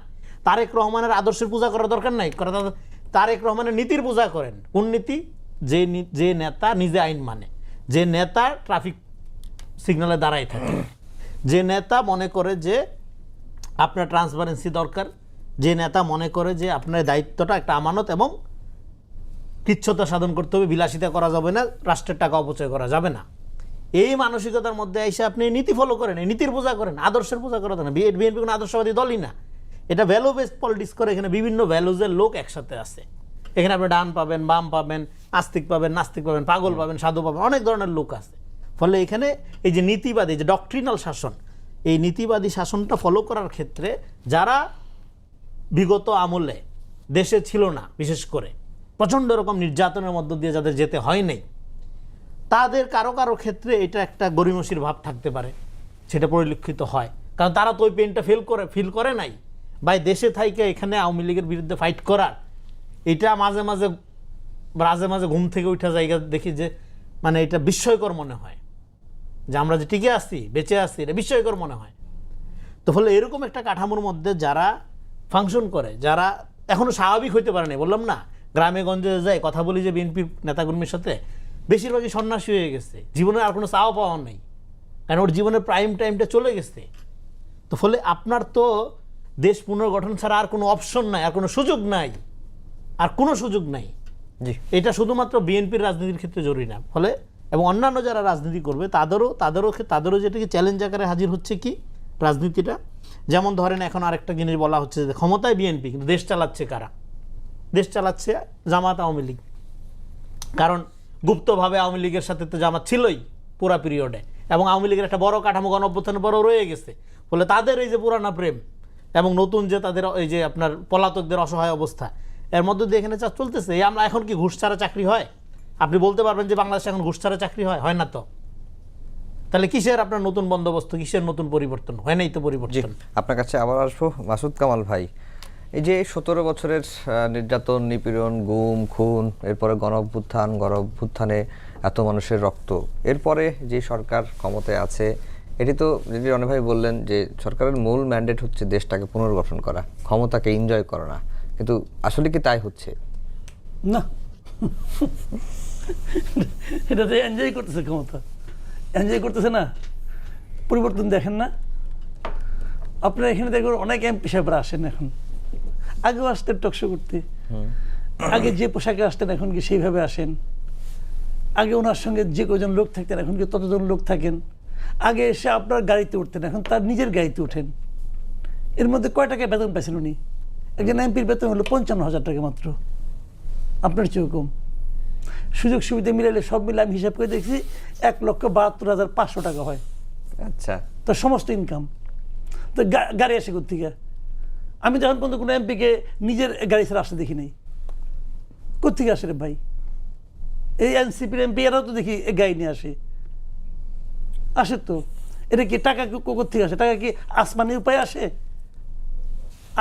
তারেক রহমানের আদর্শের পূজা করার দরকার নাই, তারেক রহমানের নীতির পূজা করেন। কোন নীতি? যে নেতা নিজে আইন মানে, যে নেতা ট্রাফিক সিগন্যালে দাঁড়ায় থাকে, যে নেতা মনে করে যে আপনার ট্রান্সপারেন্সি দরকার, যে নেতা মনে করে যে আপনার দায়িত্বটা একটা আমানত এবং কৃচ্ছতা সাধন করতে হবে, বিলাসিতা করা যাবে না, রাষ্ট্রের টাকা অপচয় করা যাবে না, এই মানসিকতার মধ্যে এসে আপনি নীতি ফলো করেন, এই নীতির পূজা করেন, আদর্শের পূজা করা না। বিএনপি কোনো আদর্শবাদী দলই না, এটা ভ্যালু বেসড পলিটিক্স করে। এখানে বিভিন্ন ভ্যালুজের লোক একসাথে আছে। এখানে আপনি ডান পাবেন, বাম পাবেন, আস্তিক পাবেন, নাস্তিক পাবেন, পাগল পাবেন, সাধু পাবেন, অনেক ধরনের লোক আছে। ফলে এখানে এই যে নীতিবাদী, যে ডক্ট্রিনাল শাসন, এই নীতিবাদী শাসনটা ফলো করার ক্ষেত্রে যারা বিগত আমলে দেশে ছিল না, বিশেষ করে প্রচণ্ড রকম নির্যাতনের মধ্য দিয়ে যাদের যেতে হয় নাই, তাদের কারো কারো ক্ষেত্রে এটা একটা গরিমসির ভাব থাকতে পারে, সেটা পরিলক্ষিত হয়। কারণ তারা তো ওই পেনটা ফিল করে নাই। ভাই দেশে থাইকে এখানে আওয়ামী লীগের বিরুদ্ধে ফাইট করার, এটা মাঝে মাঝে ঘুম থেকে উঠা জায়গা দেখি যে মানে এটা বিস্ময়কর মনে হয় যে আমরা যে টিকে আসছি, বেঁচে আসছি, এটা বিস্ময়কর মনে হয়। তো ফলে এরকম একটা কাঠামোর মধ্যে যারা ফাংশন করে, যারা এখনো স্বাভাবিক হইতে পারে না, বললাম না গ্রামে গঞ্জে যায় কথা বলি যে বিএনপির নেতাকর্মীর সাথে, বেশিরভাগই সন্ন্যাসী হয়ে গেছে, জীবনে আর কোনো চাওয়া পাওয়া নেই, কারণ ওর জীবনের প্রাইম টাইমটা চলে গেছে। তো ফলে আপনার তো দেশ পুনর্গঠন ছাড়া আর কোনো অপশন নাই, আর কোনো সুযোগ নাই, আর কোনো সুযোগ নাই। এটা শুধুমাত্র বিএনপির রাজনীতির ক্ষেত্রে জরুরি না। ফলে এবং অন্যান্য যারা রাজনীতি করবে তাদেরও যেটাকে চ্যালেঞ্জ আকারে হাজির হচ্ছে কি রাজনীতিটা। যেমন ধরেন এখন আরেকটা জিনিস বলা হচ্ছে যে ক্ষমতায় বিএনপি, কিন্তু দেশ চালাচ্ছে কারা? দেশ চালাচ্ছে জামাত, আওয়ামী লীগ। কারণ গুপ্তভাবে আওয়ামী লীগের সাথে তো জামাত ছিলই পুরা পিরিয়ডে, এবং আওয়ামী লীগের একটা বড় কাঠামো গণঅভ্যুত্থানের পরও রয়ে গেছে। ফলে তাদের এই যে পুরানা প্রেম এবং নতুন যে তাদের এই যে আপনার পলাতকদের অসহায় অবস্থা, এর মধ্যে দিয়ে এখানে চলতেছে। এই আমরা এখন কি ঘুষ ছাড়া চাকরি হয়? আপনি বলতে পারবেন যে বাংলাদেশে এখন ঘুষ ছাড়া চাকরি হয়? হয় না তো। তাহলে কিসের আপনার নতুন বন্দোবস্ত, কিসের নতুন পরিবর্তন? হয় নাই তো জি, পরিবর্তন। আপনার কাছে আবার আসবো মাসুদ কামাল ভাই। এই যে 17 বছরের নির্যাতন, নিপীড়ন, গুম, খুন, এরপরে গণঅভ্যুত্থানে এত মানুষের রক্ত, এরপরে যে সরকার ক্ষমতায় আছে, এটি তো যদি রনি ভাই বললেন যে সরকারের মূল ম্যান্ডেট হচ্ছে দেশটাকে পুনর্গঠন করা, ক্ষমতাকে এনজয় করা না, কিন্তু আসলে কি তাই হচ্ছে? না, এটা তো এনজয় করতেছে, ক্ষমতা এনজয় করতেছে না। পরিবর্তন দেখেন না আপনারা? এখানে দেখবেন অনেক এমপি সাহেবরা আসেন এখন, আগেও আসতেন টকশো করতে, আগে যে পোশাকে আসতেন এখন কি সেইভাবে আসেন? আগে ওনার সঙ্গে যে কজন লোক থাকতেন এখন কি ততজন লোক থাকেন? আগে এসে আপনার গাড়িতে উঠতেন, এখন তার নিজের গাড়িতে ওঠেন। এর মধ্যে কয় টাকা বেতন পাইছেন উনি? একজন এমপির বেতন হলো 55,000 টাকা মাত্র, আপনার চেয়েও কম। সুযোগ সুবিধা মিলাইলে সব মিলে আমি হিসাব করে দেখছি 1,72,500 টাকা হয় আচ্ছা, তো সমস্ত ইনকাম। তো গাড়ি আসে কোথেকে? আমি যখন পর্যন্ত কোনো এমপিকে নিজের গাড়ি ছাড়া আসতে দেখি নাই। কোথেকে আসে রে ভাই? এই এনসিপির এমপি এরাও তো দেখি গাড়ি নিয়ে আসে তো। এটা কি টাকা কোথেকে আসে? টাকা কি আসমানি উপায়ে আসে?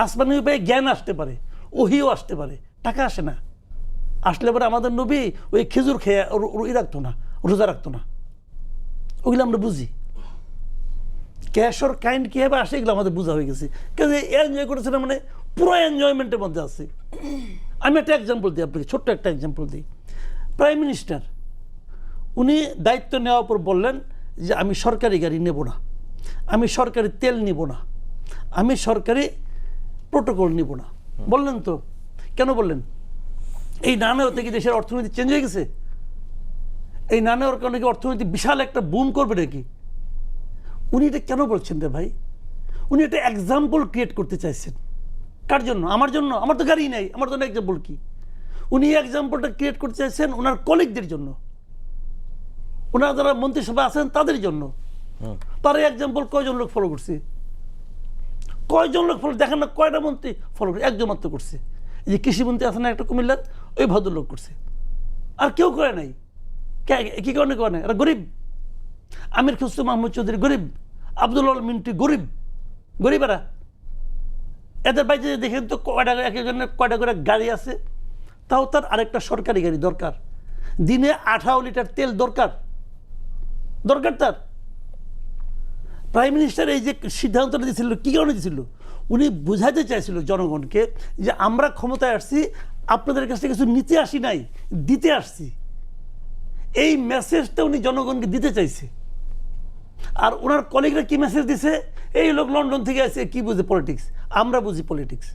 আসমানি উপায়ে জ্ঞান আসতে পারে, ওহিও আসতে পারে, টাকা আসে না। আসলে পরে আমাদের নবী ওই খেজুর খেয়ে রাখতো না, রোজা রাখতো না। ওগুলো আমরা বুঝি ক্যাশ অর কাইন্ড কীভাবে আসে, এগুলো আমাদের বোঝা হয়ে গেছে। কেন এনজয় করেছে না, মানে পুরো এনজয়মেন্টের মধ্যে আছে। আমি একটা এক্সাম্পল দিই আপনাকে, ছোট্ট একটা এক্সাম্পল দিই। প্রাইম মিনিস্টার উনি দায়িত্ব নেওয়ার পর বললেন যে আমি সরকারি গাড়ি নেব না, আমি সরকারি তেল নিব না, আমি সরকারি প্রোটোকল নিব না। বললেন তো, কেন বললেন? এই না নেওয়া থেকে দেশের অর্থনীতি চেঞ্জ হয়ে গেছে? এই না নেওয়ার কারণে কি অর্থনীতি বিশাল একটা বুম করবে নাকি? উনি এটা কেন বলছেন রে ভাই? উনি একটা এক্সাম্পল ক্রিয়েট করতে চাইছেন। কার জন্য? আমার জন্য? আমার তো গাড়ি নেই, আমার জন্য এক্সাম্পল কি? উনি এক্সাম্পলটা ক্রিয়েট করতে চাইছেন ওনার কলিগদের জন্য, ওনারা যারা মন্ত্রিসভা আছেন তাদের জন্য। তার এই এক্সাম্পল কয়জন লোক ফলো করছে? কয়জন লোক ফলো? দেখেন না, কয়টা মন্ত্রী ফলো করছে? একজন মাত্র করছে, এই যে কৃষিমন্ত্রী আছে না একটা কুমিল্লার, ওই ভদ্রলোক করছে, আর কেউ করে নাই। কি কারণে করে নাই? এরা গরিব। আমির খুসরো মাহমুদ চৌধুরী গরিব, আব্দুল আল মিন্টু গরিব, গরিবেরা। এদের বাইরে দেখেন তো কয়টা, এক একজনের কয়টা করে গাড়ি আছে, তাও তার আরেকটা সরকারি গাড়ি দরকার। দিনে 18 লিটার তেল দরকার তার। প্রাইম মিনিস্টার এই যে সিদ্ধান্তটা দিয়েছিল, কী কারণে দিয়েছিল? উনি বোঝাতে চাইছিল জনগণকে যে আমরা ক্ষমতায় আসছি, আপনাদের কাছ থেকে কিছু নিতে আসি নাই, দিতে আসছি। এই মেসেজটা উনি জনগণকে দিতে চাইছে। আর ওনার কলিগরা কি মেসেজ দিছে? এই লোক লন্ডন থেকে আসে, কি বুঝে পলিটিক্স? আমরা বুঝি পলিটিক্স।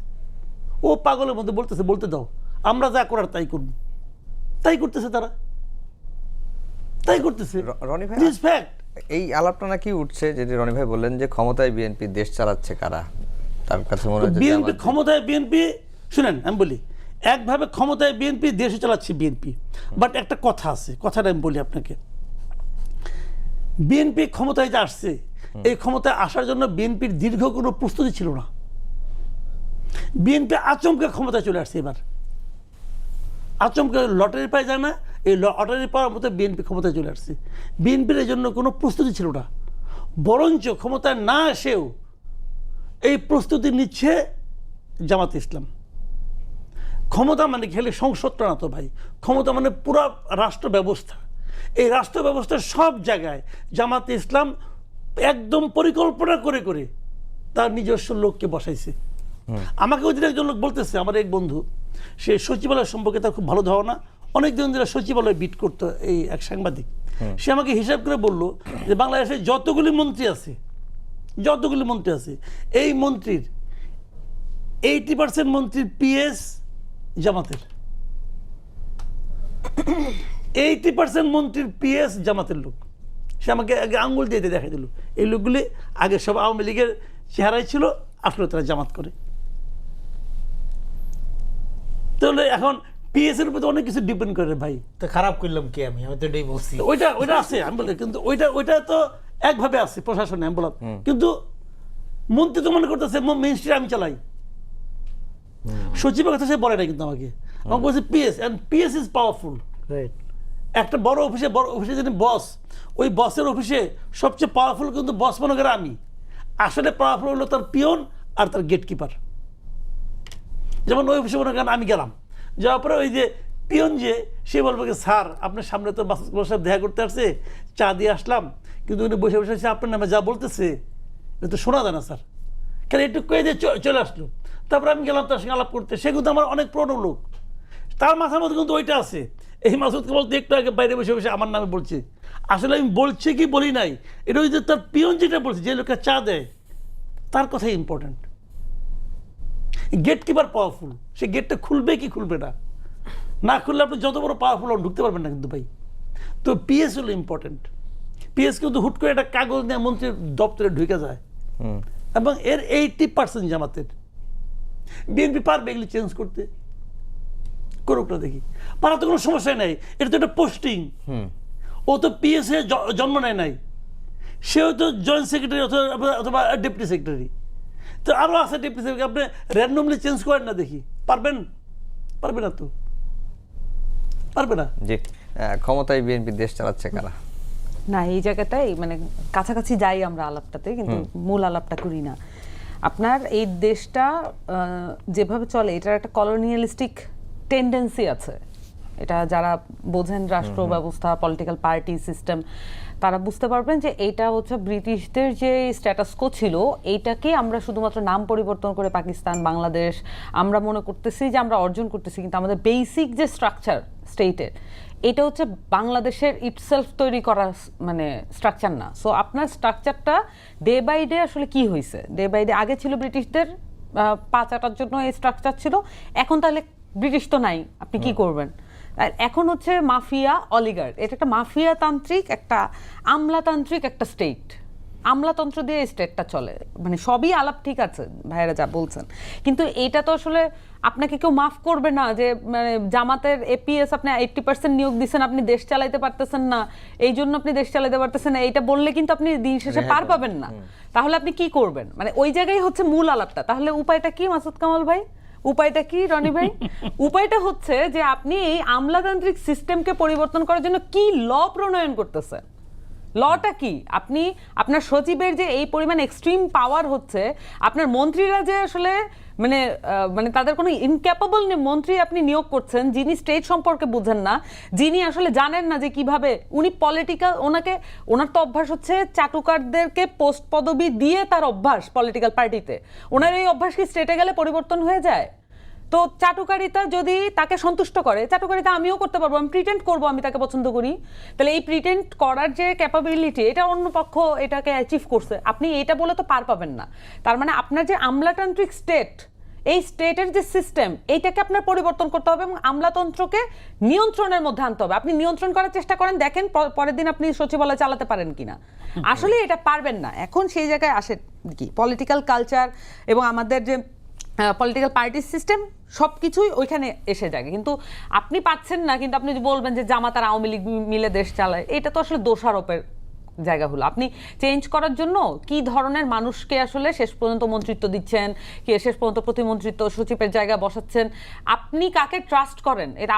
ও পাগলের মধ্যে বলতেছে, বলতে দাও, আমরা যা করার তাই করব। তাই করতেছে তারা, তাই করতেছে। রনি ভাই, দিস ফ্যাক্ট। এই আলাপটা নাকি উঠছে, যেটি রনি ভাই বললেন যে ক্ষমতায় বিএনপি, দেশ চালাচ্ছে কারা? তার কাছে মনে হচ্ছে বিএনপি ক্ষমতায়, বিএনপি শুনেন আমি বলি, একভাবে ক্ষমতায় বিএনপি, দেশে চালাচ্ছে বিএনপি। বাট একটা কথা আছে, কথাটা আমি বলি আপনাকে। বিএনপি ক্ষমতায় যে আসছে, এই ক্ষমতায় আসার জন্য বিএনপির দীর্ঘ কোনো প্রস্তুতি ছিল না। বিএনপি আচমকা ক্ষমতায় চলে আসছে। এবার আচমকা লটারি পায় যায় না, এই লটারি পাওয়ার মতো বিএনপি ক্ষমতায় চলে আসছে। বিএনপির এই জন্য কোনো প্রস্তুতি ছিল না, বরঞ্চ ক্ষমতায় না এসেও এই প্রস্তুতি নিচ্ছে জামাতে ইসলাম। ক্ষমতা মানে খেলে সংসদটা না তো ভাই, ক্ষমতা মানে পুরো রাষ্ট্র ব্যবস্থা। এই রাষ্ট্র ব্যবস্থার সব জায়গায় জামাতে ইসলাম একদম পরিকল্পনা করে করে তার নিজস্ব লোককে বসাইছে। আমাকে ওই দিন একজন লোক বলতেছে, আমার এক বন্ধু, সে সচিবালয় সম্পর্কে তার খুব ভালো ধারণা, অনেকদিন ধরে সচিবালয় বিট করতো, এই এক সাংবাদিক। সে আমাকে হিসাব করে বলল যে বাংলাদেশে যতগুলি মন্ত্রী আছে, এই মন্ত্রীর 80% মন্ত্রীর পিএস জামাতের, 80% মন্ত্রীর পিএস জামাতের লোক। সে আমাকে আগে আঙ্গুল দিয়ে দেখাই দিল, এই লোকগুলি আগে সব আওয়ামী লীগের চেহারাই ছিল, আসলে তারা জামাত করে। তাহলে এখন পিএস এর উপর অনেক কিছু ডিপেন্ড করে ভাই। তো খারাপ করলাম কি? আমি তো এটাই বলছি। ওইটা আছে আমি বলি, কিন্তু ওইটা তো একভাবে আছে প্রশাসনে, আমি বললাম। কিন্তু মন্ত্রী তো মনে করতেছে মিনিস্ট্রি আমি চালাই, সচিবের কথা সে বলে না কিন্তু আমাকে বলছে PS, and PS is powerful. Right. একটা বড় অফিসে যিনি বস, ওই বসের অফিসে সবচেয়ে পাওয়ারফুল কিন্তু বস মনে করে আমি, আসলে পাওয়ারফুল হলো তার পিয়ন আর তার গেটকিপার। যেমন ওই অফিসে মনে করেন আমি গেলাম, যাওয়ার পরে ওই যে পিয়ন যে সে বলবে কি স্যার আপনার সামনে তো মাসুদ সাহেব দেখা করতে আসছে, চা দিয়ে আসলাম, কিন্তু উনি বসে বসে আপনার নামে যা বলতেছে এটা তো শোনা যায় না স্যার, কেন একটু কয়ে দিয়ে চলে আসলো। তারপরে আমি গেলাম তার সঙ্গে আলাপ করতে, সে কিন্তু আমার অনেক পুরনো লোক, তার মাথার মধ্যে কিন্তু ওইটা আছে। এই মাসুদকে বলতে একটু আগে বাইরে বসে বসে আমার নামে বলছে, আসলে আমি বলছি কি বলি নাই, এটা ওই যে তার পিয়ন যেটা বলছে, যে লোকটা চা দেয় তার কথাই ইম্পর্টেন্ট। গেটকিপার পাওয়ারফুল, সে গেটটা খুলবে কি খুলবে না, না খুললে আপনি যত বড় পাওয়ারফুল ঢুকতে পারবেন না কিন্তু ভাই। তো পিএস হলো ইম্পর্টেন্ট। পিএস কিন্তু হুট করে একটা কাগজ নিয়ে মন্ত্রীর দপ্তরে ঢুকে যায়, এবং এর 80% জামাতের। বিএনপি পারবে এগুলি চেঞ্জ করতে, করুক না দেখি, পারা তো কোনো সমস্যা নেই, এটা তো একটা পোস্টিং। ও তো পিএস এ জন্ম নেয় নাই, সেও তো জয়েন্ট সেক্রেটারি অথবা ডেপুটি সেক্রেটারি, তো আরও আছে ডেপুটি সেক্রেটারি, আপনি র্যান্ডমলি চেঞ্জ করেন না দেখি, পারবেন? পারবে না তো, পারবে না। জি, ক্ষমতায় বিএনপি দেশ চালাচ্ছে কারা? না, এই জায়গাটাই মানে কাছাকাছি যাই আমরা আলাপটাতে, কিন্তু মূল আলাপটা করি না। আপনার এই দেশটা যেভাবে চলে, এটার একটা কলোনিয়ালিস্টিক টেন্ডেন্সি আছে। এটা যারা বোঝেন রাষ্ট্র ব্যবস্থা, পলিটিক্যাল পার্টি সিস্টেম, তারা বুঝতে পারবেন যে এটা হচ্ছে ব্রিটিশদের যে স্ট্যাটাসকো ছিল, এইটাকে আমরা শুধুমাত্র নাম পরিবর্তন করে পাকিস্তান, বাংলাদেশ আমরা মনে করতেছি যে আমরা অর্জন করতেছি, কিন্তু আমাদের বেসিক যে স্ট্রাকচার স্টেটের, এটা হচ্ছে বাংলাদেশের ইটসেলফ তৈরি করা মানে স্ট্রাকচার না। সো আপনার স্ট্রাকচারটা ডে বাই ডে আসলে কি হয়েছে, ডে বাই ডে আগে ছিল ব্রিটিশদের পা চাটার জন্য এই স্ট্রাকচার ছিল, এখন তাহলে ব্রিটিশ তো নাই, আপনি কি করবেন? আর এখন হচ্ছে মাফিয়া অলিগার, এটা একটা মাফিয়া তান্ত্রিক, একটা আমলাতান্ত্রিক একটা স্টেট, আমলাতন্ত্র দিয়ে স্টেটটা চলে। মানে সবই আলাপ ঠিক আছে ভাইয়েরা যা বলছেন, কিন্তু এটা তো আসলে আপনাকে কেউ মাফ করবে না যে মানে জামাতের এপিএস আপনি 80% নিয়োগ দিচ্ছেন, আপনি দেশ চালাইতে পারতেছেন না, এই জন্য আপনি দেশ চালাইতে পারতেছেন না, এইটা বললে কিন্তু আপনি দিন শেষে পার পাবেন না। তাহলে আপনি কি করবেন? মানে ওই জায়গায় হচ্ছে মূল আলাপটা। তাহলে উপায়টা কি মাসুদ কামাল ভাই? উপায়টা কি রনি ভাই? উপায়টা হচ্ছে যে আপনি এই আমলাতান্ত্রিক সিস্টেমকে পরিবর্তন করার জন্য কি ল প্রণয়ন করতেছেন, লটা কি? আপনি আপনার সচিবের যে এই পরিমাণ এক্সট্রিম পাওয়ার হচ্ছে, আপনার মন্ত্রীরা যে আসলে মানে মানে তাদের কোনো ইনক্যাপাবল মন্ত্রী আপনি নিয়োগ করছেন, যিনি স্টেট সম্পর্কে বুঝেন না, যিনি আসলে জানেন না যে কিভাবে উনি পলিটিক্যাল, ওনার তো অভ্যাস হচ্ছে চাটুকারদেরকে পোস্ট পদবি দিয়ে তার অভ্যাস পলিটিক্যাল পার্টিতে। ওনার এই অভ্যাস কি স্টেটে গেলে পরিবর্তন হয়ে যায়? তো চাটুকারিতা যদি তাকে সন্তুষ্ট করে, চাটুকারিতা আমিও করতে পারবো, আমি প্রিটেন্ড করবো আমি তাকে পছন্দ করি, তাহলে এই প্রিটেন্ড করার যে ক্যাপাবিলিটি, এটা অন্য পক্ষ এটাকে অ্যাচিভ করছে, আপনি এটা বলে তো পার পাবেন না। তার মানে আপনার যে আমলাতান্ত্রিক স্টেট, এই স্টেটের যে সিস্টেম, এইটাকে আপনার পরিবর্তন করতে হবে এবং আমলাতন্ত্রকে নিয়ন্ত্রণের মধ্যে আনতে হবে। আপনি নিয়ন্ত্রণ করার চেষ্টা করেন, দেখেন পরের দিন আপনি সচিবালয় চালাতে পারেন কিনা। আসলে এটা পারবেন না। এখন সেই জায়গায় আসে কি পলিটিক্যাল কালচার এবং আমাদের যে পলিটিক্যাল পার্টি সিস্টেম, সব কিছুই ওইখানে এসে যায়। কিন্তু আপনি পাচ্ছেন না, কিন্তু আপনি বলবেন যে জামাত আর আওয়ামী লীগ মিলে দেশ চালায়, এটা তো আসলে দোষারোপের জায়গা হলো। আপনি চেঞ্জ করার জন্য কি ধরনের মানুষকে আসলে শেষ পর্যন্ত মন্ত্রিত্ব দিচ্ছেন, কে শেষ পর্যন্ত প্রতিমন্ত্রিত্ব সচিবের জায়গা বসাচ্ছেন, আপনি কাকে ট্রাস্ট করেন, এটা